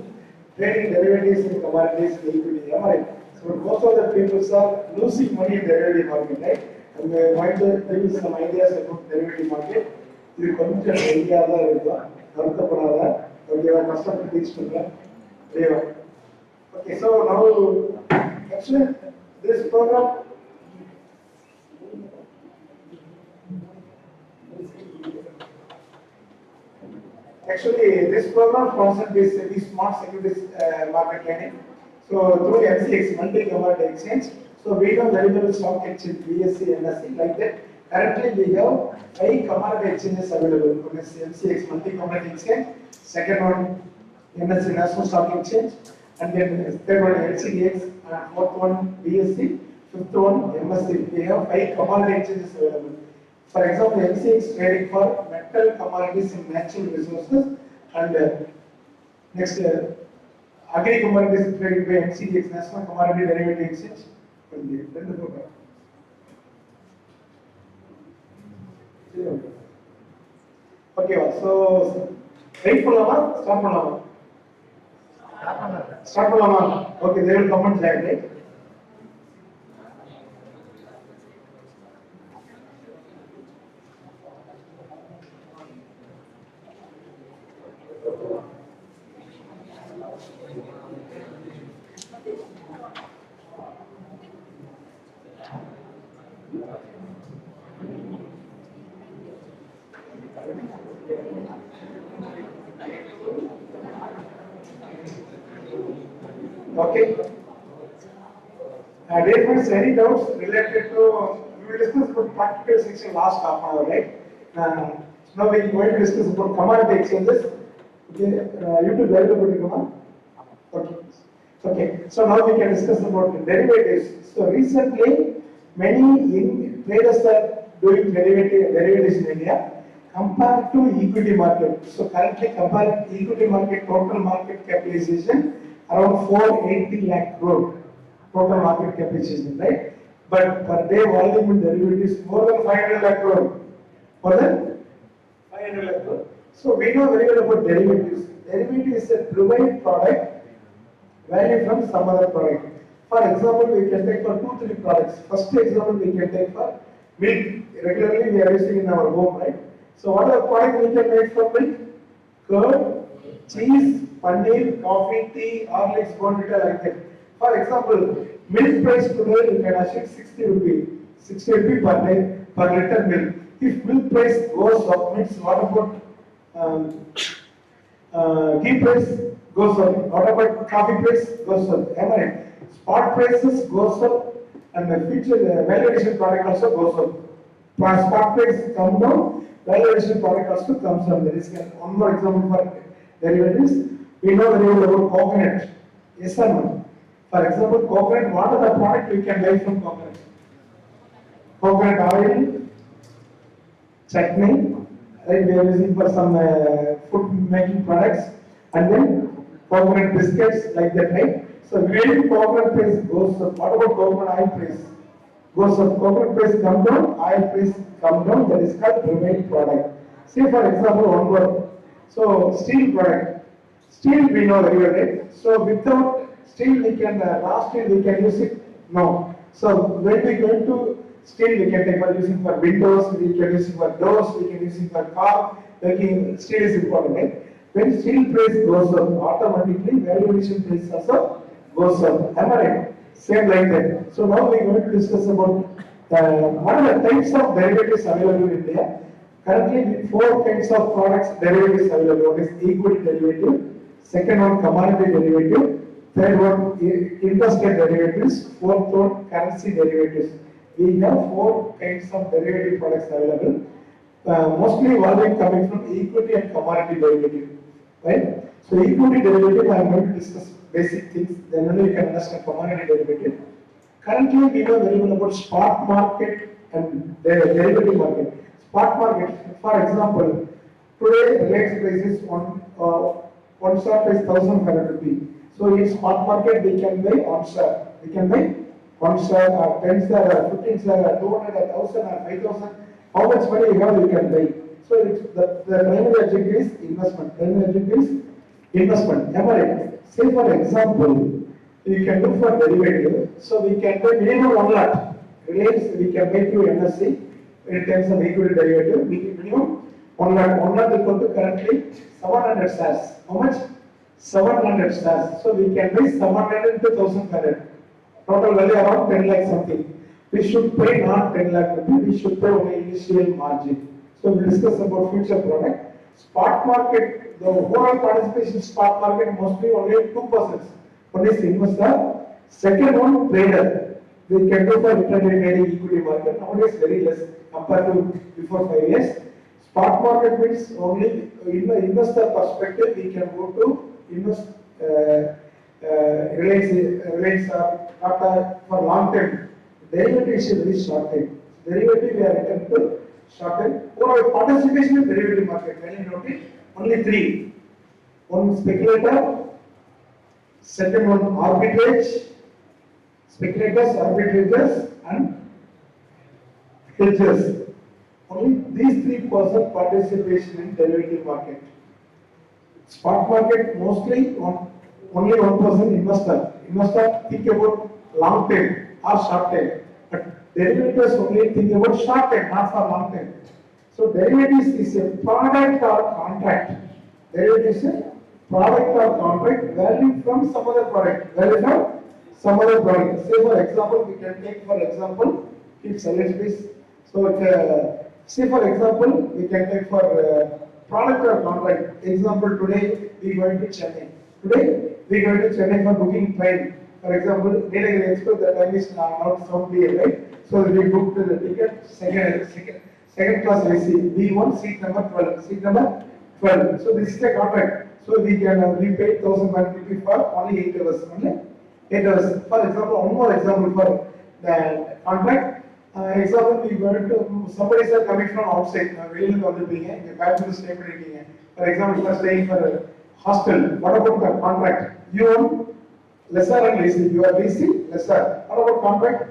Speaker 5: trading derivatives in commodities in equity. Am I right? So most of the people are losing money in derivative market, right? And we might give you some ideas about derivative market. You come to India, customer teach to Okay, so now actually this program this program concentrates Sebi smart securities market planning. So through MCX, multi-commodity exchange. So we have very little stock exchange, BSC, NSE, like that. Currently we have 5 commodity exchanges available. One is MCX, multi-commodity exchange. Second one, NSE, National Stock Exchange. And then third one, LCDX. And fourth one, BSC. Fifth one, MSC. We have 5 commodity exchanges available. For example, MCX trading for metal commodities and natural resources, and next agri commodities trading by NCDX, National Commodity Derivative Exchange. Okay, so wait for Lama, start for Lama. Start for Lama. Okay, they will comment that, right? Okay. Reference any doubts related to, we will discuss about practical section last half an hour, right? Now we are going to discuss about commodity exchanges. Okay, YouTube live about command. Okay. Okay. So now we can discuss about derivatives. So recently, many young traders are doing derivatives in India compared to equity market. So currently, compared equity market total market capitalization around 480 lakh crore total market capitalization, right? But per day volume in derivatives more than 500 lakh crore. More than 500 lakh crore. So we know very well about derivatives. Derivative is a derived product value from some other product. For example, we can take for 2-3 products. First example we can take for milk. Regularly we are using in our home, right? So what are the products we can make from milk? Curd, cheese, paneer, coffee, tea, Horlicks, Bonvita, like that. For example, milk price today you can achieve 60 rupee. 60 rupee per liter milk. If milk price goes up, means what about ghee price goes up? What about coffee price goes up? Am I right? Spot prices goes up and the future valuation product also goes up. Spot price come down, valuation product also comes down. There is one more example for derivatives. We know very well about coconut. Yes or no? For example, coconut, what are the products we can buy from coconut? Coconut oil, chutney, right? We are using for some food making products, and then coconut biscuits, like that, right? So when coconut price goes up, what about coconut oil price? Goes up, coconut price come down, oil price come down, that is called derived product. Say for example, one more. So steel product. Steel we know very well, right? So without steel we can, raw steel we can use it? No. So when we go to steel we can take for using for windows, we can use it for doors, we can use it for car, making steel is important, right? When steel price goes up, automatically valuation price also goes up. Am I right? Same like that. So now we are going to discuss about what are the types of derivatives available in India. Currently, 4 kinds of products derivatives available. One is equity derivative, second one commodity derivative, third one interest rate derivatives, fourth one currency derivatives. We have 4 kinds of derivative products available. Mostly volume coming from equity and commodity derivative, right? So equity derivative, I am going to discuss basic things. Then only you can understand commodity derivative. Currently, we know very well about spot market and derivative market. Spot market, for example, today Reliance price is one share is 1,500 rupee. So in spot market we can buy one share. We can buy one share or 10 share or 15 share or 200 or 1,000 or 5,000. How much money you have you can buy. So it's the primary objective is investment. Primary objective is investment. Emerald. Say for example, we can do for derivative. So we can pay minimum 1 lakh. Reliance we can pay through NSC in terms of equity derivative. We can minimum 1 lakh. 1 lakh equal to currently 700 shares. How much? 700 shares. So we can pay 700 to 1,500. Total value around 10 lakh something. We should pay not 10 lakh rupees. We should pay only initial margin. So we'll discuss about future product. Spot market, the overall participation in spot market mostly only 2%. One is investor, second one trader. They can go for intraday trading equity market. Nowadays very less compared to before 5 years. Spot market means only in the investor perspective we can go to invest Reliance or Tata for long term. Derivative is a very short time. Derivative we are entering to short time. Overall participation in derivative market, can you note it? Only 3. One speculator, second one arbitrage, speculators, arbitrators and hedgers. Only these 3% participation in derivative market. Spot market mostly only 1% investor. Investor think about long term or short term. But derivatives only think about short term, not for long term. So derivatives is a product or contract. Derivatives is a product or contract value from some other product. Value from some other product. Say for example, we can take for example, keep silence please. So say for example, we can take for product or contract. Example, today we going to Chennai. Today we going to Chennai for booking train. For example, Nilagiri Express, the time is now 7 p.m. right? So we booked the ticket second class AC B1 seat number 12. Seat number 12. So this is a contract. So we can we paid 1,150 for only 8 hours. Only 8 hours. For example, one more example for the contract. Example, we going to somebody is coming from outside. வெளியில வந்துட்டீங்க இங்க பேங்க்ல stay பண்ணிட்டீங்க. For example, you are staying for a hostel. What about the contract? You own lesser and leasing. You are leasing lesser. What about contract?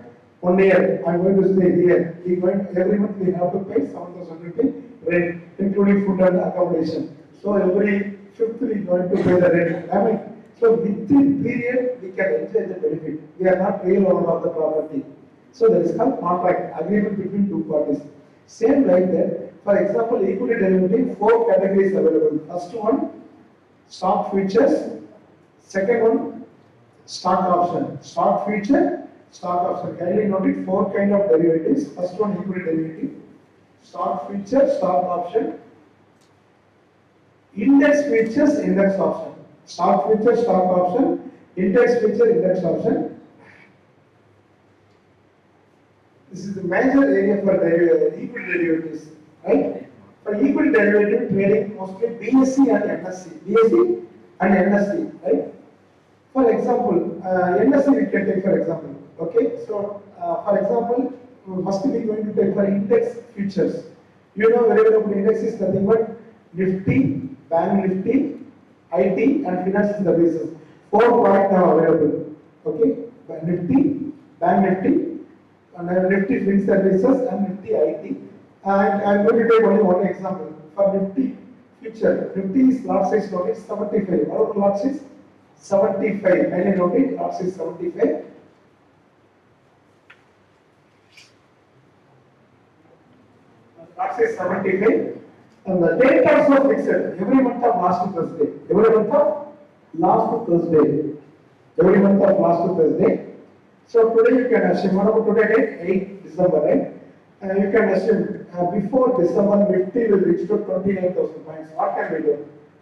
Speaker 5: 1 year. I am going to stay here. We going every month we have to pay 7,000 rupees rent, including food and accommodation. So every fifth we going to pay the rent. I mean, so within period we can enjoy the benefit. We are not real owner of the property. So there is called contract agreement between two parties. Same like that. For example, equity derivative, 4 categories available. First one, stock futures. Second one, stock option. Stock future, stock option. Kindly note it, 4 kind of derivatives. First one, equity derivative. Stock future, stock option. Index futures, index option. Stock future, stock option. Index future, index option. This is the major area for equity derivatives, right? For equity derivative trading, mostly BSE and NSE. BSE and NSE, right? For example, NSE we can take for example. Okay, so for example, first we are going to take for index futures. You know very well index is nothing but Nifty, Bank Nifty, IT and financial services. 4 products now available. Okay, Nifty, Bank Nifty, and Nifty Fin Services and Nifty IT. And I am going to take only one example. For Nifty future, Nifty is lot size note is 75. Our lot size 75. Can you note it? Lot size 75. Lot size 75. And the date also fixed. Every month of last Thursday. Every month of last Thursday. Every month of last Thursday. So today you can assume, what about today date? 8 December, right? You can assume before December, Nifty will reach to 29,000 points. What can we do?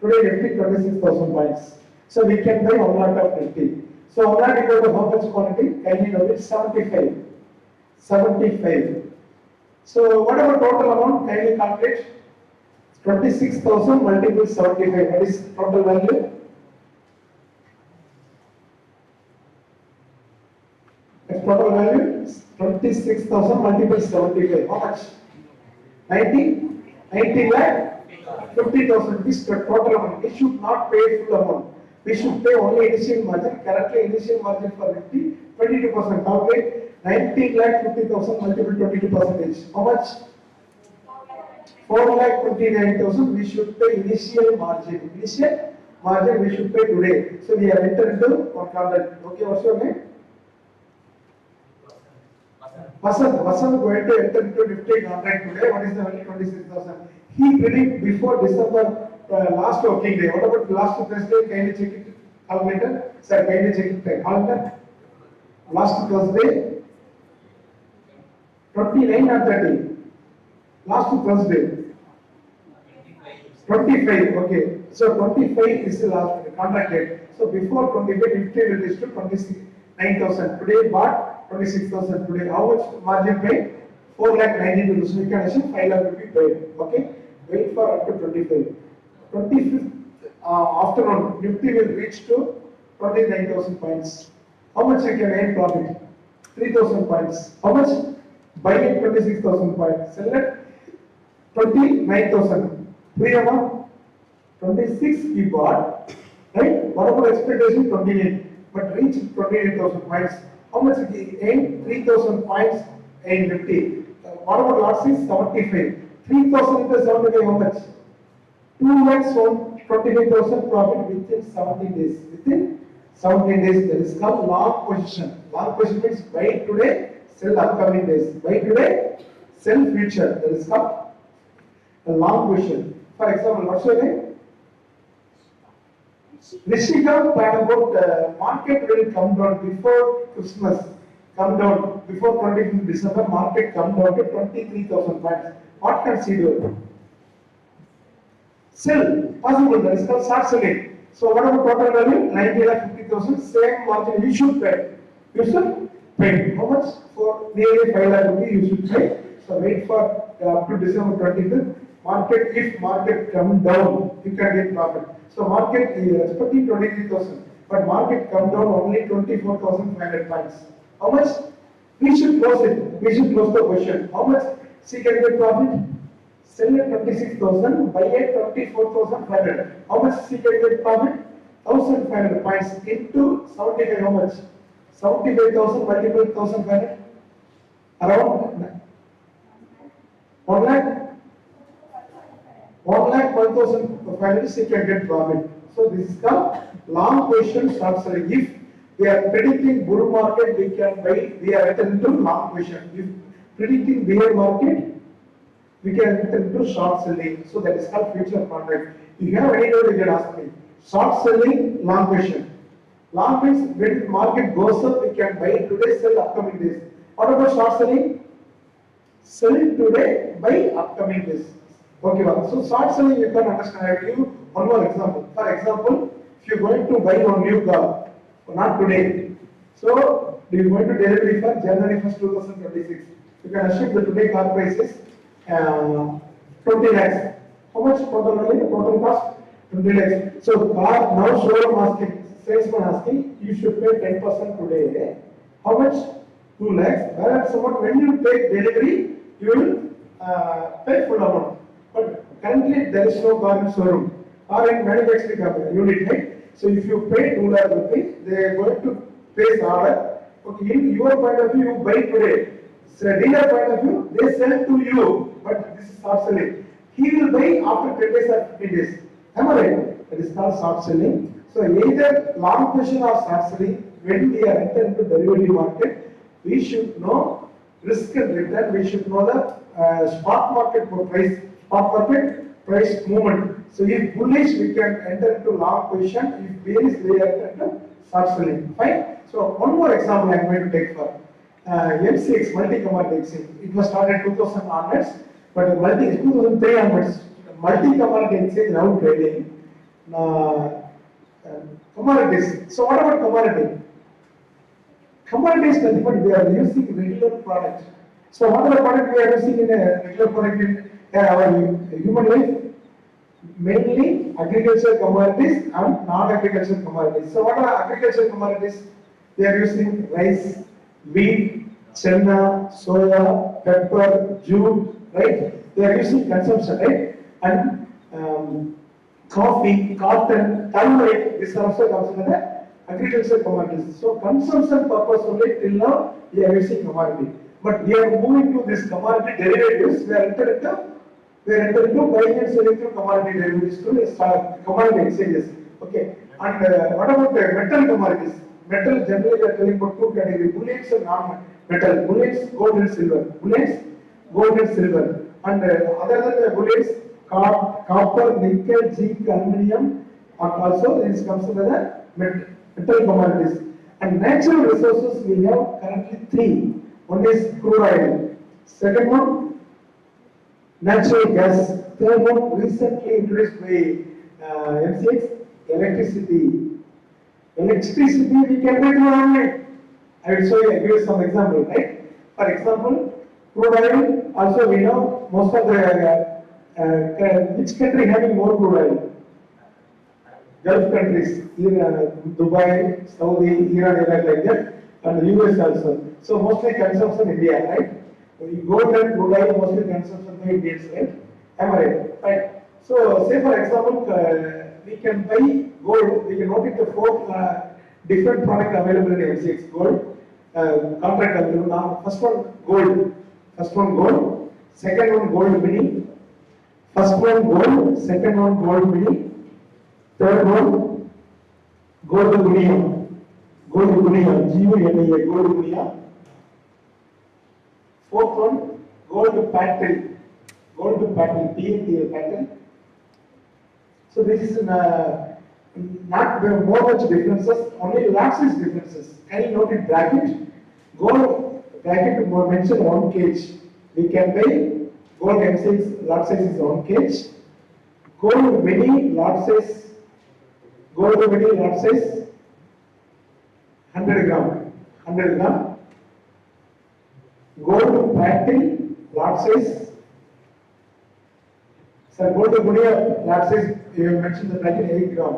Speaker 5: Today Nifty 26,000 points. So we can buy 1 lot of Nifty. So 1 lot equal to how much quantity? Kindly note it, 75. 75. So what about total amount? Kindly calculate. 26,000 multiple 75. What is total value? Total value is 26,000 multiple 75. How much? 90? 90 lakh? 50,000 rupees total amount. We should not pay full amount. We should pay only initial margin. Currently initial margin for Nifty 22%. Calculate 19 lakh 50,000 multiple 22%. How much? 4 lakh 29,000. We should pay initial margin. Initial margin we should pay today. So we are entered into one contract. Okay, what's your name? Vasant going to enter into Nifty contract today. What is the value? 26,000. He predict before December last working day. What about last Thursday? Kindly check it. Calculator. Sir, kindly check it. Calculator. Last Thursday. 29 or 30? Last Thursday. 25. Okay. So 25 is the last contract date. So before 25, Nifty will reach to 29,000. Today bought 26,000 today. How much margin paid? 4,92,000. So you can assume 5 lakh will be paid. Okay. Wait for up to 25. 25th afternoon, Nifty will reach to 29,000 points. How much you can earn profit? 3,000 points. How much? Buy it 26,000 points. Sell it 29,000. Free amount 26 he bought. Right? What about expectation? 28. But reach 28,000 points. How much he earned? 3,000 points in Nifty. What about loss is 75. 3,000 into 75 how much? 2 lakhs 25,000 profit within 17 days. Within 17 days, that is called long position. Long position means buy today, sell upcoming days. Buy today, sell future. That is called a long position. For example, what's your name? Rishika planned about market will come down before Christmas. Come down before 25th December, market come down to 23,000 points. What can she do? Sell. Possible. That is called start selling. So what about total value? 90,50,000. Same margin you should pay. You should pay. How much? For nearly 5 lakh rupees you should pay. So wait for up to December 25th. Market, if market come down, you can get profit. So market is expecting 23,000, but market come down only 24,500 points. How much? We should close it. We should close the position. How much she can get profit? Sell at 26,000, buy at 24,500. How much she can get profit? 1,500 points into 75. How much? 75,000 multiplied 1,500. Around 1 lakh. 1,01,500 she can get profit. So this is called long position short selling. If we are predicting bull market, we can buy. We are entered into long position. If predicting bear market, we can enter into short selling. So that is called future contract. If you have any doubt, you can ask me. Short selling, long position. Long means when market goes up, we can buy today, sell upcoming days. What about short selling? Sell today, buy upcoming days. Okay, well, so short selling you can understand. I will give you one more example. For example, if you are going to buy one new car, not today. So you are going to delivery for January 1st, 2026. You can assume the today car price is 20 lakhs. How much total value? Total cost 20 lakhs. So car now showroom asking, salesman asking, you should pay 10% today. How much? 2 lakhs. Whereas someone when you take delivery, you will pay full amount. But currently there is no car in showroom or in manufacturing unit, right? So if you pay 2 lakh rupees, they are going to place order. Okay, in your point of view, you buy today. So dealer point of view, they sell to you, but this is short selling. He will buy after 10 days or 15 days. Am I right? That is called short selling. So either long position or short selling. When we are entered into derivative market, we should know risk and return. We should know the spot market price. Spot market price movement. So if bullish, we can enter into long position. If bearish, we enter into short selling. Fine. So one more example I am going to take for MCX multi-commodity exchange. It was started 2000 onwards, but 2003 onwards, multi-commodity exchange now trading commodities. So what about commodity? Commodities nothing but we are using regular product. So what are the product we are using in a regular product in our human life? Mainly agricultural commodities and non-agricultural commodities. So what are agricultural commodities? They are using rice, wheat, chana, soya, pepper, jute, right? They are using consumption, right? And coffee, cotton, turmeric, this also comes under the agricultural commodities. So consumption purpose only till now we are using commodity. But we are moving to this commodity derivatives. We are entered into buying and selling through commodity derivatives through commodity exchanges. Okay, and what about metal commodities? Metal generally we are telling about two categories, bullets and non-metal. Bullets, gold and silver. Bullets, gold and silver. And other than the bullets, copper, nickel, zinc, aluminum, and also this comes under the metal commodities. And natural resources we have currently three. One is crude oil. Second one, natural gas. Third one, recently introduced by MCX, electricity. Electricity we can make online. I will show you, give you some example, right? For example, crude oil, also we know most of the, which country having more crude oil? Gulf countries, Dubai, Saudi, Iran, Iraq like that, and US also. So mostly consumption India, right? When you go there, crude oil mostly consumption by Indians, right? Am I right? Right. So say for example, we can buy gold, we can note it the four different product available in MCX gold, contract available now. First one gold, second one gold mini, first one gold, second one gold mini, third one gold gunia, GUNIA, gold gunia, fourth one gold pattern, PNTL pattern. So this is not more much differences, only lots is differences. Can you note it bracket? Gold bracket mention 1 kg. We can buy gold M6 lot size is 1 kg. Gold mini lot size 100 gram. Gold pattern lot size. Sir, gold gunia lot size, you have mentioned the bracket 8 gram.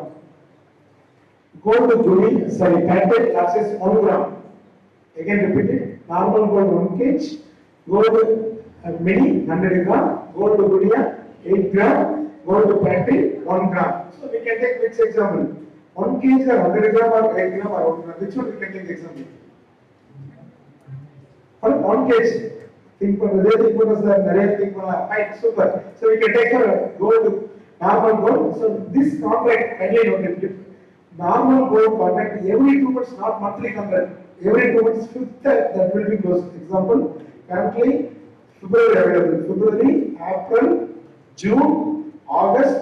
Speaker 5: Gold pattern lot size 1 gram. Again repeat it. Normal gold 1 kg. Gold mini 100 gram. Gold gunia 8 gram. Gold pattern 1 gram. So we can take which example? 1 kg or 100 gram or 8 gram or 1 gram. Which one we can take example? For 1 kg. Think for right, super. So we can take a gold, normal gold. So this contract, kindly note it. Normal gold contract every 2 months, not monthly contract. Every 2 months, 5th that will be closed. Example, currently February available. February, April, June, August,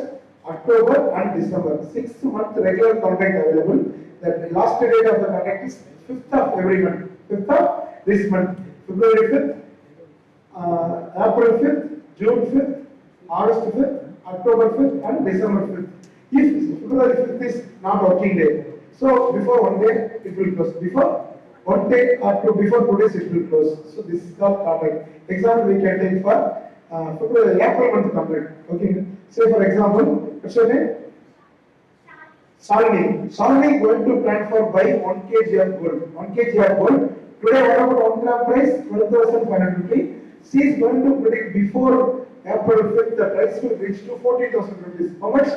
Speaker 5: October and December. 6 month regular contract available. The last date of the contract is 5th of every month. 5th of this month. February 5th. April 5th, June 5th, August 5th, October 5th and December 5th. If February 5th is not working day, so before 1 day it will close. Before 1 day or before 2 days it will close. So this is called contract. Example we can take for February, April month contract. Okay. Say for example, what's your name? Salini going to plan for buy 1 kg of gold. 1 kg of gold. Today what about 1 gram price? 12,500 rupees. She is going to predict before April 5th the price will reach to 14,000 rupees. How much?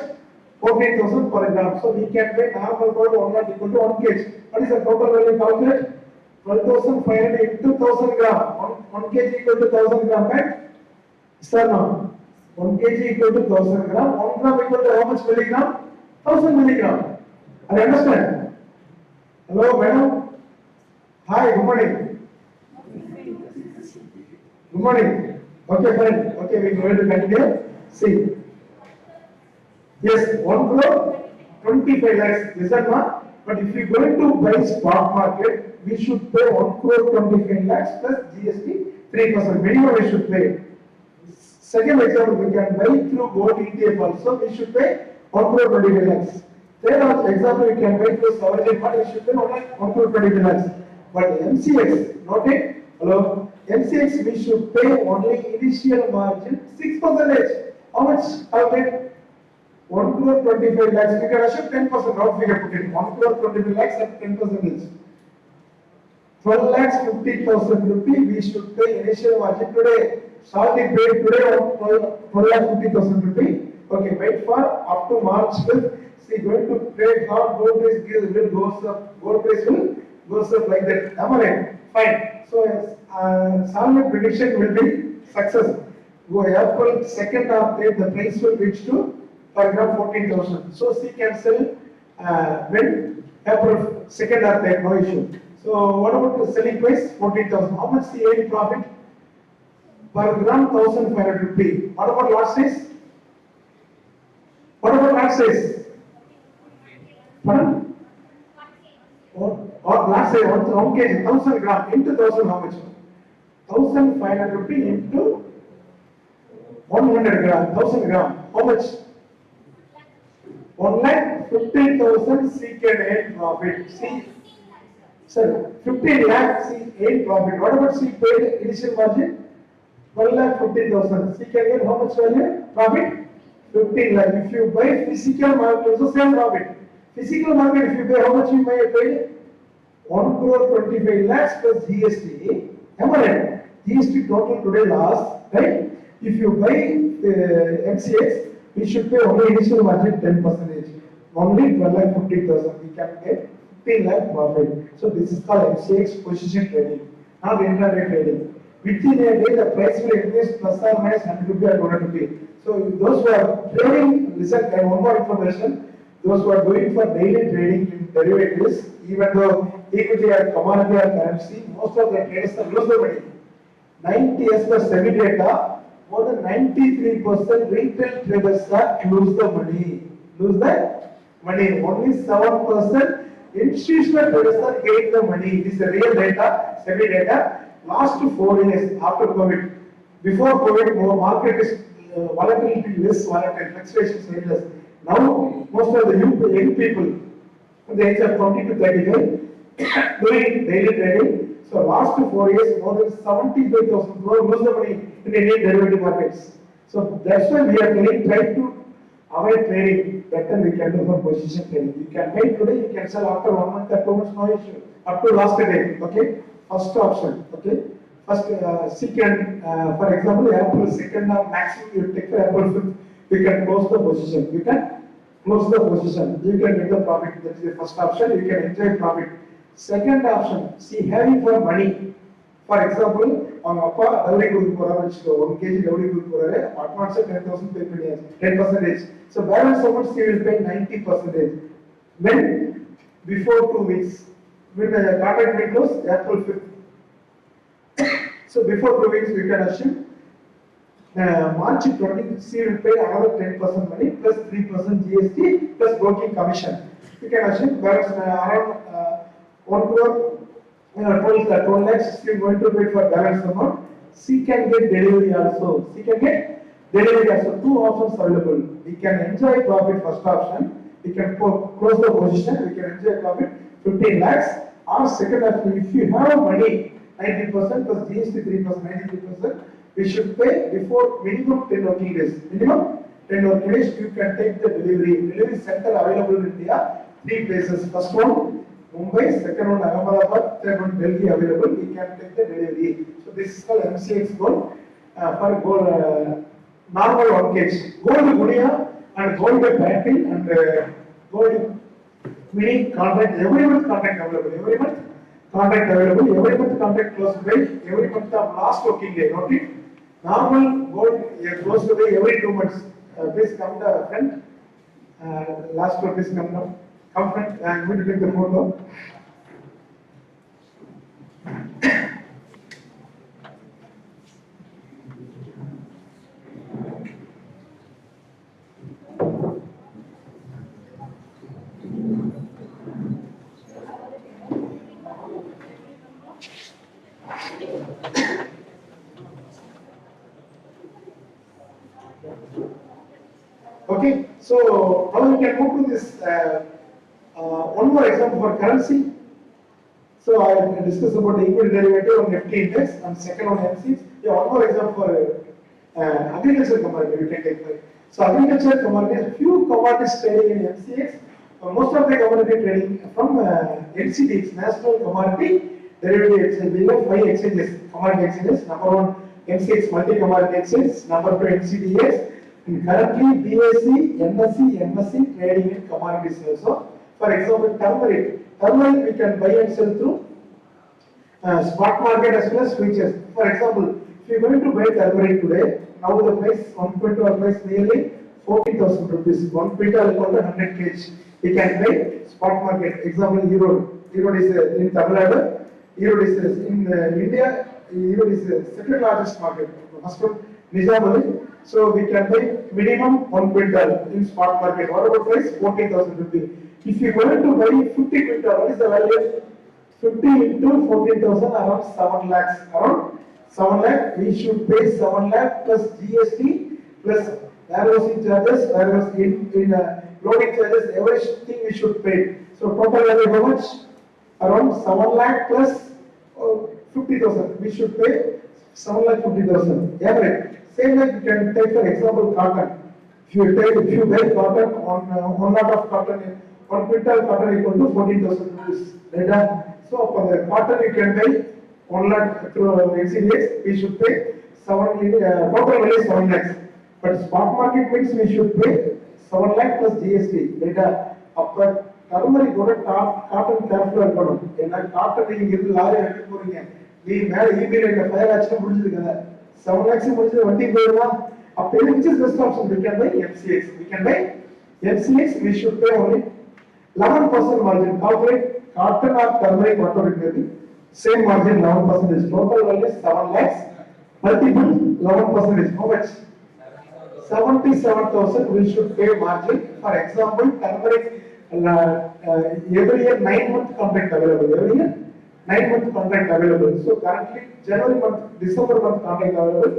Speaker 5: 14,000 per gram. So we can pay normal gold 1 gram equal to 1 kg. What is the total value calculate? 12,500 into 1000 gram. 1 kg equal to 1000 gram, right? Sir, no. 1 kg equal to 1000 gram. 1 gram equal to how much milligram? 1000 milligram. I understand. Hello, madam. Hi, good morning. Good morning. Okay, fine. Okay, we are going to continue. See. Yes, 1 crore, 25 lakhs. Listen, ma. But if we are going to buy stock market, we should pay 1 crore 25 lakhs plus GST 3%. Minimum we should pay. Second example, we can buy through gold ETF also. We should pay 1 crore 25 lakhs. Third example, we can buy through sovereign fund. We should pay 1 crore 25 lakhs. But MCX, note it. Hello. MCX we should pay only initial margin 6%. How much? Okay. 1 crore 25 lakhs. We can assume 10%. Not figure put it. 1 crore 25 lakhs at 10%. 12 lakhs 50,000 rupees. We should pay initial margin today. Salary paid today of 12 lakh 50,000 rupees. Okay. Wait for up to March 5th. See, going to trade hard. Gold price will goes up. Gold price will goes up like that. Am I right? Fine. So, salary prediction will be success. Go April 2nd or 3rd, the price will reach to per gram 14,000. So, she can sell when April 2nd or 3rd, no issue. So what about the selling price? 14,000. How much the earning profit? Per gram 1,500 rupee. What about lot size? What about lot size? Pardon? Or lot size 1 kg, 1,000 gram into 1,000 how much? 1,500 rupee into 100 gram, 1,000 gram. How much? 1,50,000 she can earn profit. See, sir, 15 lakh she earn profit. What about she paid initial margin? 1,50,000. She can get how much value? Profit? 15 lakh. If you buy physical market, also same profit. Physical market, if you pay, how much you may pay? 1 crore 25 lakhs plus GST. Am I right? GST total today loss, right? If you buy MCX, we should pay only initial margin 10%. Only 12,50,000. We can get 15 lakh profit. So this is called MCX position trading, not intraday trading. Within a day, the price will increase plus or minus 100 rupee or 200 rupee. So those who are trading, listen, and one more information, those who are going for daily trading in derivatives, even though equity or commodity or currency, most of the traders are lose the money. 90 as per Sebi data, more than 93% retail traders are lose the money. Lose the money. Only 7% institutional traders are getting the money. This is the real data, Sebi data. Last 4 years after COVID, before COVID, market is volatility less, volatile, fluctuations very less. Now, most of the young people, the age of 20 to 35, doing daily trading. So last 4 years, more than 75,000 crore lose the money in Indian derivative markets. So that's why we are trying to avoid trading. Better we can do for position trading. You can trade today, you can sell after 1 month or 2 months, no issue. Up to last day, okay? First option, okay? First, second, for example, April 2nd or maximum you take for April 5th, you can close the position. You can close the position. You can get the profit. That is the first option. You can enjoy profit. Second option, see having for money. For example, on Appa, dowry group for 1 kg dowry group for advance 10,000 pay penny, 10%. So balance how much he will pay 90%. When before 2 weeks, when the contract will close April 5th. So before 2 weeks, we can assume March 20, she will pay another 10% money plus 3% GST plus broking commission. You can assume balance around 1 crore, 12 lakhs, she is going to pay for balance amount. She can get delivery also. She can get delivery also. 2 options available. We can enjoy profit first option. We can close the position. We can enjoy profit 15 lakhs. Or second option, if you have money, 90% plus GST 3%, 93%, we should pay before minimum 10 working days. Minimum 10 working days, you can take the delivery. Delivery center available in India, 3 places. First one, Mumbai, second one, Ahmedabad, third one, Delhi available. We can take the delivery. So this is called MCX gold for gold, normal 1 kg. Gold Gunia and gold battery and gold mini contract, every month contract available. Every month contract available, every month contract closed by, every month of last working day, not it. Normal gold closed by every 2 months. Please come to front. Last one, please come now. Come front. I am going to take the photo. Okay, so now we can move to this one more example for currency. So I will discuss about the equity derivative on FT index and second on MCX. Yeah, one more example for agriculture commodity we can take. So agriculture commodities, few commodities trading in MCX. Most of the commodity trading from NCDX, National Commodity Derivative Exchange. We have 5 exchanges, commodity exchanges. Number 1 MCX Multi Commodity Exchange. Number 2 NCDX. And currently BSC, MSC, MSC trading in commodities also. For example, turmeric. Turmeric we can buy and sell through spot market as well as futures. For example, if you are going to buy turmeric today, now the price, 1 quintal price nearly 40,000 rupees. 1 quintal equal to 100 kg. We can buy spot market. Example, euro. Euro is in Tamil Nadu. Euro is in India. Euro is the second largest market. First one, Nizamabad. So we can buy minimum 1 quintal in spot market. What about price? 14,000 rupees. If you going to buy 50 quintal, what is the value? 50 into 14,000, around 7 lakhs. Around 7 lakh, we should pay 7 lakh plus GST plus warehousing charges, warehouse in loading charges, everything we should pay. So total value how much? Around 7 lakh plus 50,000. We should pay 7 lakh 50,000. Yeah, right. Same like you can take for example cotton. If you buy cotton on 1 lot of cotton, 1 quintal cotton equal to 14,000 rupees. Right? So for the cotton you can buy 1 lakh through NCDX, we should pay total value 7 lakhs. But spot market means we should pay 7 lakh plus GST. Data. After turmeric கூட cotton careful இருக்கணும். ஏன்னா cotton நீங்க இருந்து lorry எடுத்து போறீங்க. நீ மேல email இந்த ஃபயர் ஆக்ஷன் முடிஞ்சிருக்கல. 7 lakhs முடிஞ்சு வண்டி போயிடுமா? அப்ப which is best option? We can buy MCX. We can buy MCX. We should pay only 11% margin. Calculate cotton or turmeric whatever it may be. Same margin 11%. Total value 7 lakhs. Multiple 11%. How much? 77,000 we should pay margin. For example, turmeric every year 9-month contract available. Every year 9-month contract available. So currently January month, December month contract available.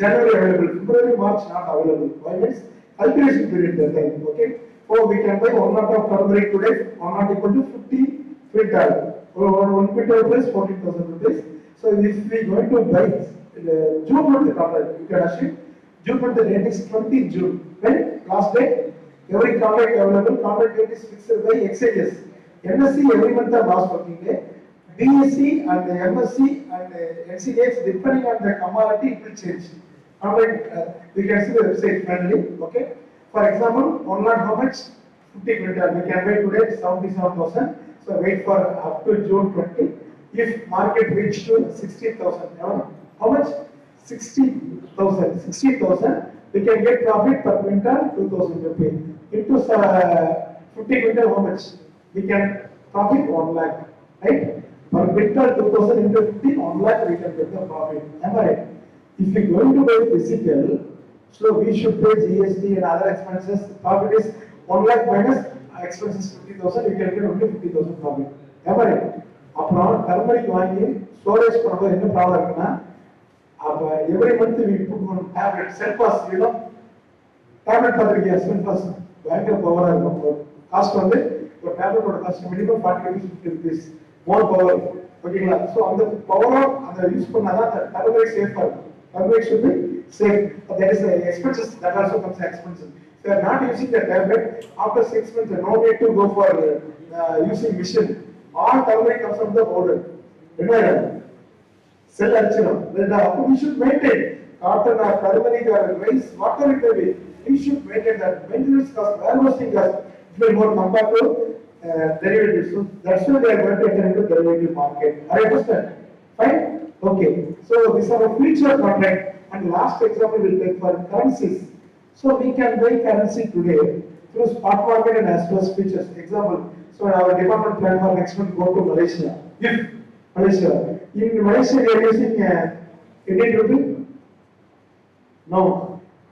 Speaker 5: January available. February, March not available. Why means cultivation period that time. Okay. So we can buy 1 lot of turmeric today. 1 lot equal to 50 quintal. 1 quintal plus 14,000 rupees. So if we going to buy June month contract, you can assume June month the date is 20 June. When last day, every contract available, contract date is fixed by exchanges. MSc every month are last working day. BSc and the MSc and the NCDX depending on the commodity it will change. Contract we can see the website finally. Okay. For example, 1 lot how much? 50 quintal. We can wait today 77,000. So wait for up to June 20. If market reach to 60,000, how much? 60,000. 60,000. We can get profit per quintal 2,000 rupees. Into 50 quintal how much? We can profit 1 lakh. Right? Per quintal 2,000 into 50, 1 lakh we can get the profit. Am I right? If we going to buy physical, so we should pay GST and other expenses. Profit is 1 lakh minus expenses 50,000. You can get only 50,000 profit. Am I right? அப்புறம் turmeric வாங்கி storage பண்ணும்போது என்ன problem இருக்குன்னா அப்ப every month we put one tablet Celphos tablet பார்த்துருக்கியா Celphos பயங்கர பவரா இருக்கும் காஸ்ட் வந்து ஒரு டேப்லெட்டோட cost minimum 40 rupees 50 rupees more power ஓகேங்களா ஸோ அந்த பவரா அதை யூஸ் பண்ணாதான் அந்த டர்மரிக் சேஃபா இருக்கும் turmeric should be safe but there is expenses that also comes expensive if you are not using the tablet after 6 months no need to go for using machine all turmeric comes from the powder. Remember, cell archidum. We should maintain cotton or turmeric or rice, whatever it may be. We should maintain that maintenance cost, warehousing cost. It will more compared to derivatives. So that's why they are going to enter into derivative market. I understand. Fine. Okay. So these are a future contract. And last example we'll take for currencies. So we can buy currency today through spot market and as well as futures. Example. So our department plan for next month go to Malaysia. If Malaysia, in Malaysia they are using Indian rupee. No,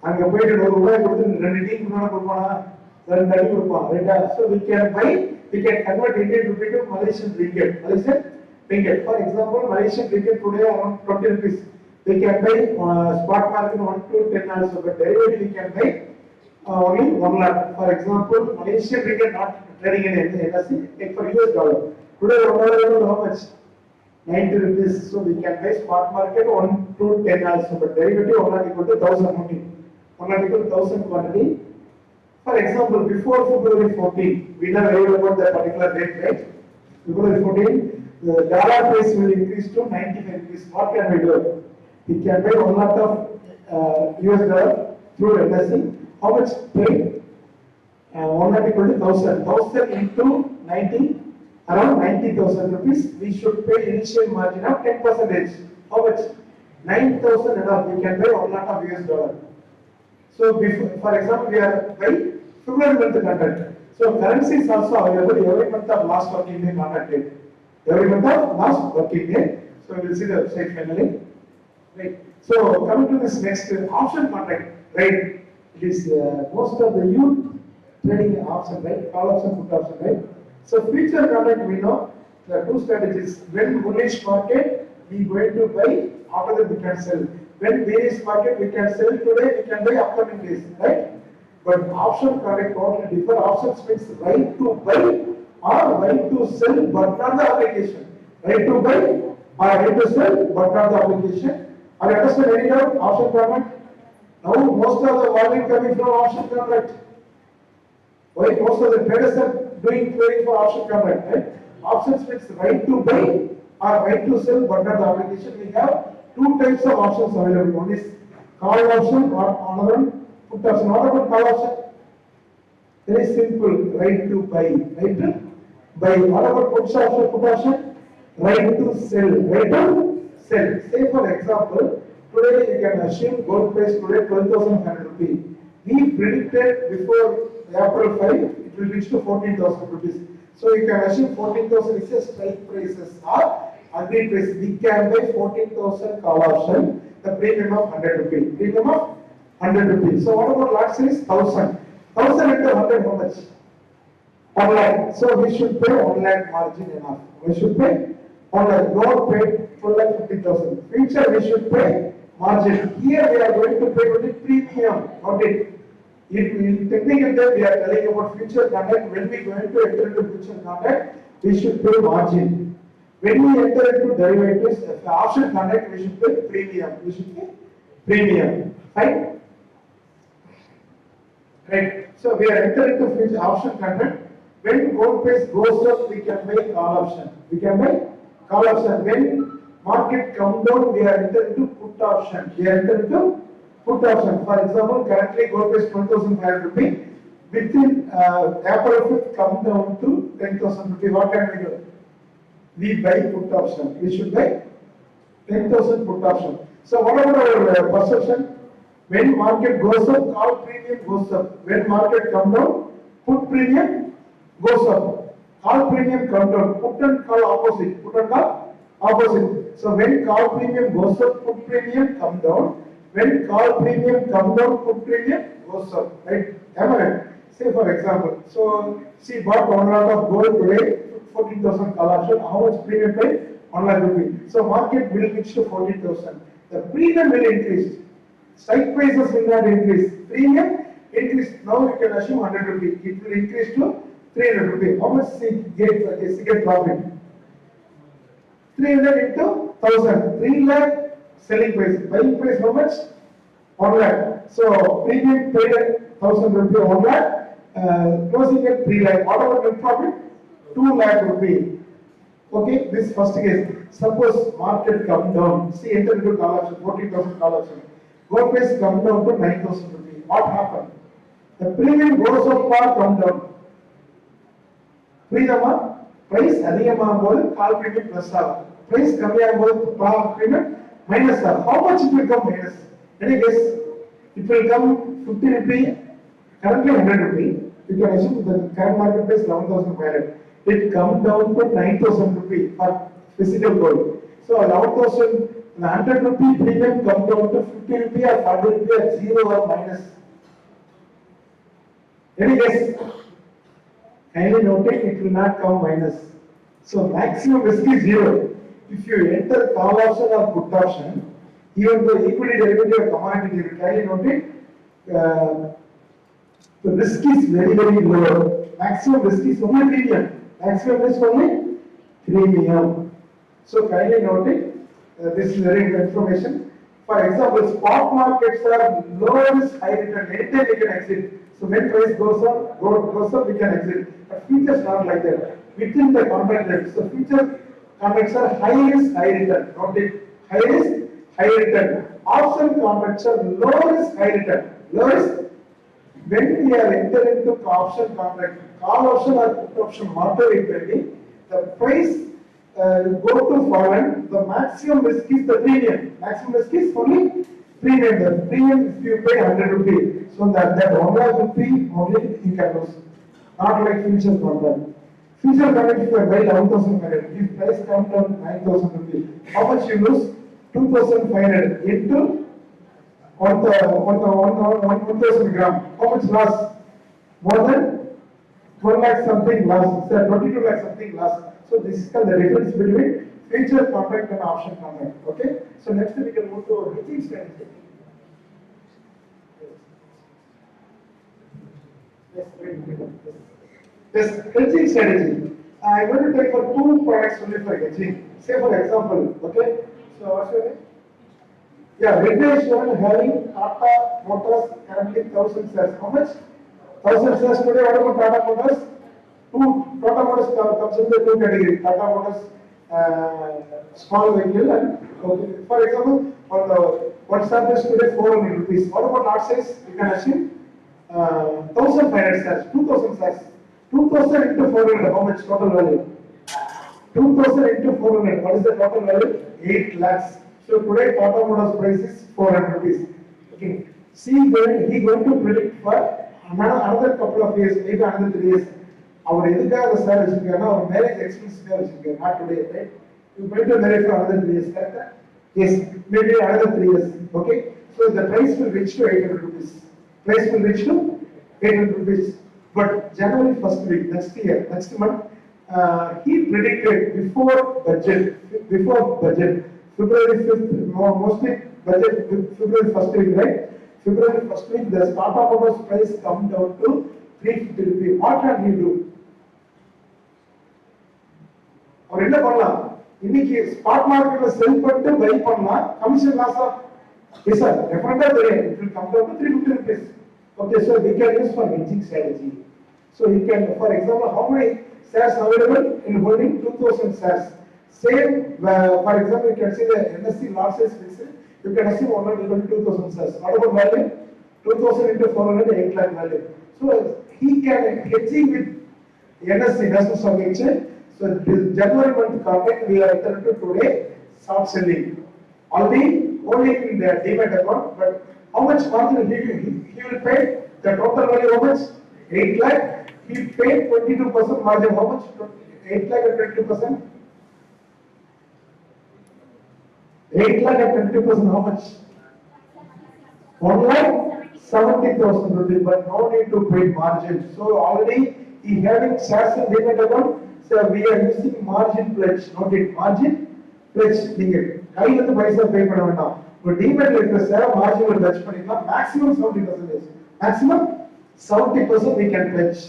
Speaker 5: அங்க போயிட்டு ₹1 கொடுத்து 2 tea கொடுப்பானா 2 அடி கொடுப்பான் ரைட்டா so we can convert Indian rupee to Malaysian ringgit. For example, Malaysian ringgit today around 20 rupees. We can buy spot market 1 to 10 also, but derivative we can buy only 1 lakh. For example, Malaysian ringgit not trading in NSE, take for US dollar. Today $1 how much? 90 rupees. So we can buy spot market 1 to 10 also, but derivative 1 lakh equal to 1,000 only. 1 lakh equal to 1,000 quantity. For example, before February 14, we never heard about that particular date, right? February 14, the dollar price will increase to 95 rupees. What can we do? We can buy 1 lot of US dollar through NSE. How much paid? 1 lakh equal to 1,000. 1,000 into 90, around 90,000 rupees. We should pay initial margin of 10%. How much? 9,000 enough. We can buy 1 lot of US dollar. So, before, for example, we are by February month contract. So So currency is also available every month of last working day contract date. Every month of last working day. So we will see the website finally. Right. So coming to this next option contract, right? It is most of the youth trading option, right? Call option, put option, right? So future contract we know the two strategies. When bullish market, we going to buy. After that we can sell. When bearish market, we can sell today. We can buy upcoming days, right? But option contract totally differ. Options means right to buy or right to sell, but not the application. Right to buy or right to sell, but not the application. Are you understand any doubt? Option contract. Now most of the volume coming from option contract. Why most of the traders are doing trading for option contract, right? Options means right to buy or right to sell, but not the application. We have two types of options available. One is call option or another one put option. What about call option? Very simple, right to buy, right to buy. What about put option, put option? Right to sell, right to sell. Say for example, today you can assume gold price today 12,500 rupees. We predicted before April 5, it will reach to 14,000 rupees. So you can assume 14,000 is a strike prices or agreed price. We can buy 14,000 call option, the premium of 100 rupees. Premium of 100 rupees. So what about lot size? 1,000. 1,000 into 100 how much? 1 lakh. So we should pay 1 lakh margin enough. We should pay 1 lakh. Don't pay 12 lakh 50,000. Future we should pay margin. Here we are going to pay only premium. Not it. In technical term, we are telling about future contract. When we going to enter into future contract, we should pay margin. When we enter into derivatives, option contract, we should pay premium. We should pay premium. Right? Right. So we are entering into future option contract. When gold price goes up, we can buy call option. We can buy call option. When market come down, we are entering into put option. We are entering into put option. For example, currently gold price 12,500 rupees. Within April 5th, come down to 10,000 rupees. What can we do? We buy put option. We should buy 10,000 put option. So what about our perception? When market goes up, call premium goes up. When market come down, put premium goes up. Call premium come down. Put and call opposite. Put and call opposite. So when call premium goes up, put premium come down. When call premium come down, put premium goes up. Right? Am I right? Say for example, so see bought 1 lot of gold today, 14,000 call option. How much premium pay? 1 lakh rupee. So market will reach to 14,000. The premium will increase. Strike prices will not increase. Premium increase. Now you can assume 100 rupees. It will increase to 300 rupees. How much get profit? 300 into 1,000. 3 lakh selling price. Buying price how much? 1 lakh. So premium paid 1,000 rupees 1 lakh. Closing at 3 lakh. What about net profit? 2 lakh rupees. Okay, this first case. Suppose market come down. See, enter into call option, 14,000 call option. Gold price come down to 9,000 rupees. What happened? The premium goes up or come down? புரியுதாமா? price அதிகமாகும்போது call premium plus ஆகும். price கம்மியாகும்போது premium minus ஆகும். How much it will come minus? Any guess? It will come 50 rupees. Currently 100 rupees. You can assume the current market price 11,500. It come down to 9,000 rupees for physical gold. So 11,000, the 100 rupee premium come down to 50 rupees or 40 rupees at 0 or minus. Any guess? Kindly note it will not come minus. So maximum risk is 0. If you enter call option or put option, even though equity derivative or commodity, kindly note the risk is very low. Maximum risk is only premium. Maximum risk only premium. So kindly note this is very good information. For example, spot markets are low risk, high return. Anytime we can exit. So when price goes up, gold goes up, we can exit. But futures not like that. Within the contract rate. So future contracts are high risk, high return. Note it. High risk, high return. Option contracts are low risk, high return. Low risk. When we are entering into option contract, call option or put option, whatever it may be, the price go to fallen, the maximum risk is the premium. Maximum risk is only premium. The premium if you pay 100 rupees, so that 1 lakh rupee only you can lose. not like future contract. Future contract if you buy 11,500, if price comes down 9,000 rupees, how much you lose? 2,500 into 1,000 gram. How much loss? More than 12 lakh something loss. It's 22 lakh something loss. So this is called the difference between future contract and option contract. Okay. So next we can move to hedging strategy. Yes, hedging strategy. I'm going to take for two products only for hedging. Say for example, okay. So what's your name? Yeah, Reddish one having Tata Motors currently 1,000 shares. How much? 1,000 shares today. What about Tata Motors? Tata Motors comes in the two categories. Tata Motors small vehicle and okay. For example, on the one share is today 400 rupees. What about lot size? You can assume 1,500 shares, 2,000 shares. 2,000 into 400. How much total value? 2,000 into 400. What is the total value? 8 lakhs. So today Tata Motors price is 400 rupees. Okay. See when he going to predict for another couple of years, maybe another 3 years. Our education share வச்சிருக்காருன்னா our marriage expense வச்சிருக்காரு. Not today, right? You going to marry for another 3 years, correct? Yes, maybe another 3 years. Okay. So the price will reach to 800 rupees. Price will reach to 800 rupees. But January first week, next year, next month, he predicted before budget, February 5th, mostly budget February 1st week, right? February 1st week, the Tata Motors price come down to 350 rupees. What can he do? அவர் என்ன பண்ணலாம்? இன்னைக்கு spot மார்க்கெட்ல செல் பண்ணிட்டு by பண்ணலாம். Commission Lazza? Yes sir, definitely there it will come down to 350 rupees. Okay, so we can use for hedging strategy. So you can, for example, how many shares available in holding 2,000 shares? Same, for example, you can see the NSE lot size fixed. You can assume 122,000 shares. What about value? 2,000 into 400, 8 lakh value. So he can hedging with NSE, National Stock Exchange. So this January month contract we are entered to today, short selling. Already holding in the demat account, but how much margin he will pay? The total value how much? 8 lakh. He paid 22% margin. How much? 8 lakh at 22%. 8 lakh at 22%. How much? 1,70,000 rupees. But no need to pay margin. So already he having shares in demat account. So we are using margin pledge. Note it. Margin pledge. கையில இருந்து பைசா பே பண்ண வேண்டாம். ஒரு டிமேட்ல இருக்கிற share marginal pledge பண்ணிக்கலாம். Maximum 70%. Maximum 70% we can pledge.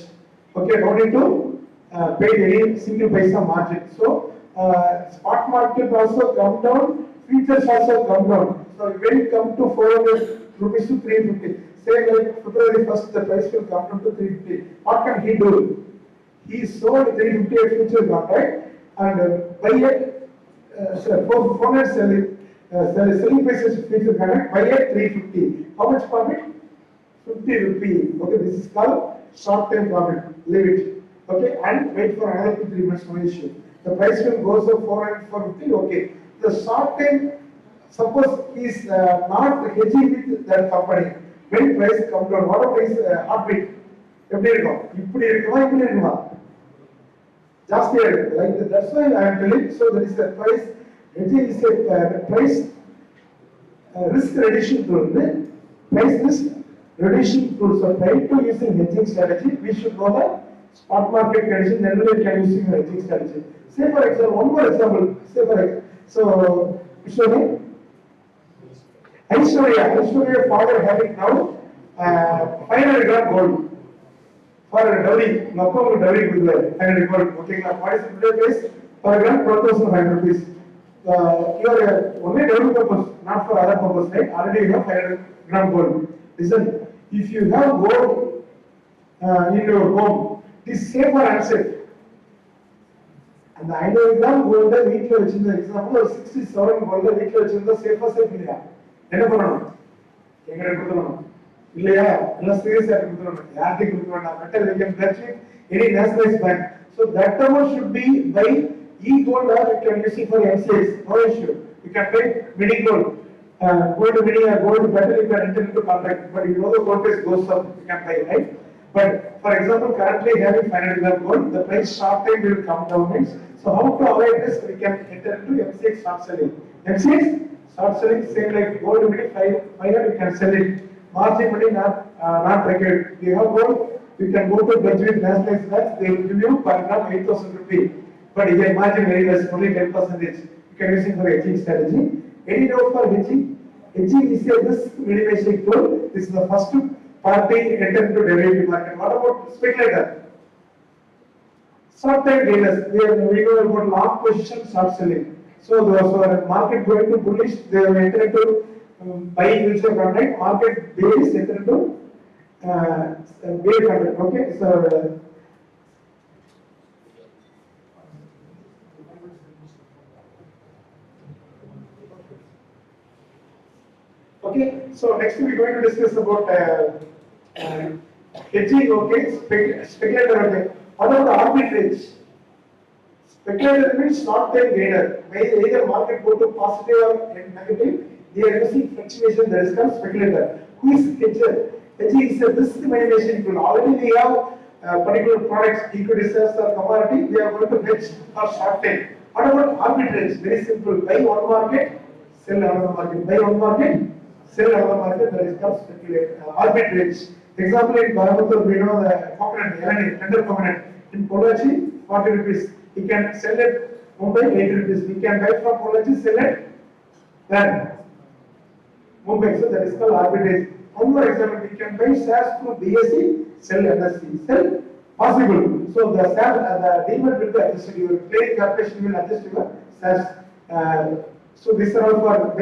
Speaker 5: Okay, no need to pay any single paisa margin. So spot market also come down, futures also come down. So when it come to 400 rupees to 350, say like February 1st the price will come down to 350. What can he do? He sold 350 at future contract and buy at 400 selling prices future contract, buy at 350. How much profit? 50 rupees. Okay, this is called short term profit. Leave it. Okay, and wait for another 2-3 months no issue. The price will go so 400, 450. Okay, the short term, suppose he is not hedging with that company. When price come down, what price heartbeat? எப்படி இருக்கும்? இப்படி இருக்குமா இப்படி இருக்குமா? ஜாஸ்தியா இருக்கு. Like that's why I am telling. So there is a price. Hedging is a price risk reduction tool. Price risk reduction tool. So try to using hedging strategy. We should know the spot market condition. Then we can using hedging strategy. Say for example, one more example. Say for example, so which one? Aishwarya father having now 500 gram gold for a dowry. Now come dowry with 500 gold. Okay, now what is the today price? Per gram 12,500 rupees. You are only dowry purpose, not for other purpose, right? Already you have 500 gram gold. Listen, if you have gold in your home, it is safe or unsafe? And the 500 gram gold வீட்ல வச்சிருந்த example ஒரு 67 gold வீட்ல வச்சிருந்தா சேஃபா safe இல்லையா? என்ன பண்ணணும்? எங்க கொடுக்கணும்? இல்லையா? எல்லாம் சீரியஸா கொடுக்கணும். யாருக்கு கொடுக்கணும்? better we can pledge with any nationalized bank. So that amount should be by e-gold or you can use it for NCS. No issue. You can pay mini gold. Gold mini or gold better you can enter into contract. But you know the gold price goes up, you can pay, right? But for example, currently having 500 gram gold, the price short time will come down. Means, so how to avoid this? We can enter into MCX short selling. MCX short selling, same like gold money 500, we can sell it. Margin money not required. We have gold, we can go to judge with nationalized banks, they will give you per gram 8,000 rupees. But here margin very less, only 10%. You can use it for hedging strategy. Any doubt for hedging? Hedging is a risk minimization tool. This is the first party enter into derivative market. What about speculator? Short time dealers, we know about long position short selling. So those who are market going to bullish, they will enter into buying mutual contract. Market bearish enter into bear contract. Okay, so. Okay, so next we're going to discuss about hedging, okay, speculator, okay. What about arbitrage? Speculator means short-term gainer. Either market go to positive or negative, they are using fluctuation, that is called speculator. Who is hedger? Hedging is a risk minimization tool. Already we have particular products, equity shares or commodity, we are going to hedge for short term. What about arbitrage? Very simple. Buy one market, sell another market. Buy one market, sell another market, that is called arbitrage. Example, in Coimbatore, we know the coconut, tender coconut. In Pollachi, 40 rupees. We can sell it Mumbai, 80 rupees. We can buy from Pollachi, sell it then Mumbai. So that is called arbitrage. One more example, we can buy shares through BSE, sell NSE. Sell possible. So the share, the demat will be adjusted. Your trading corporation will adjust your shares. So these are all for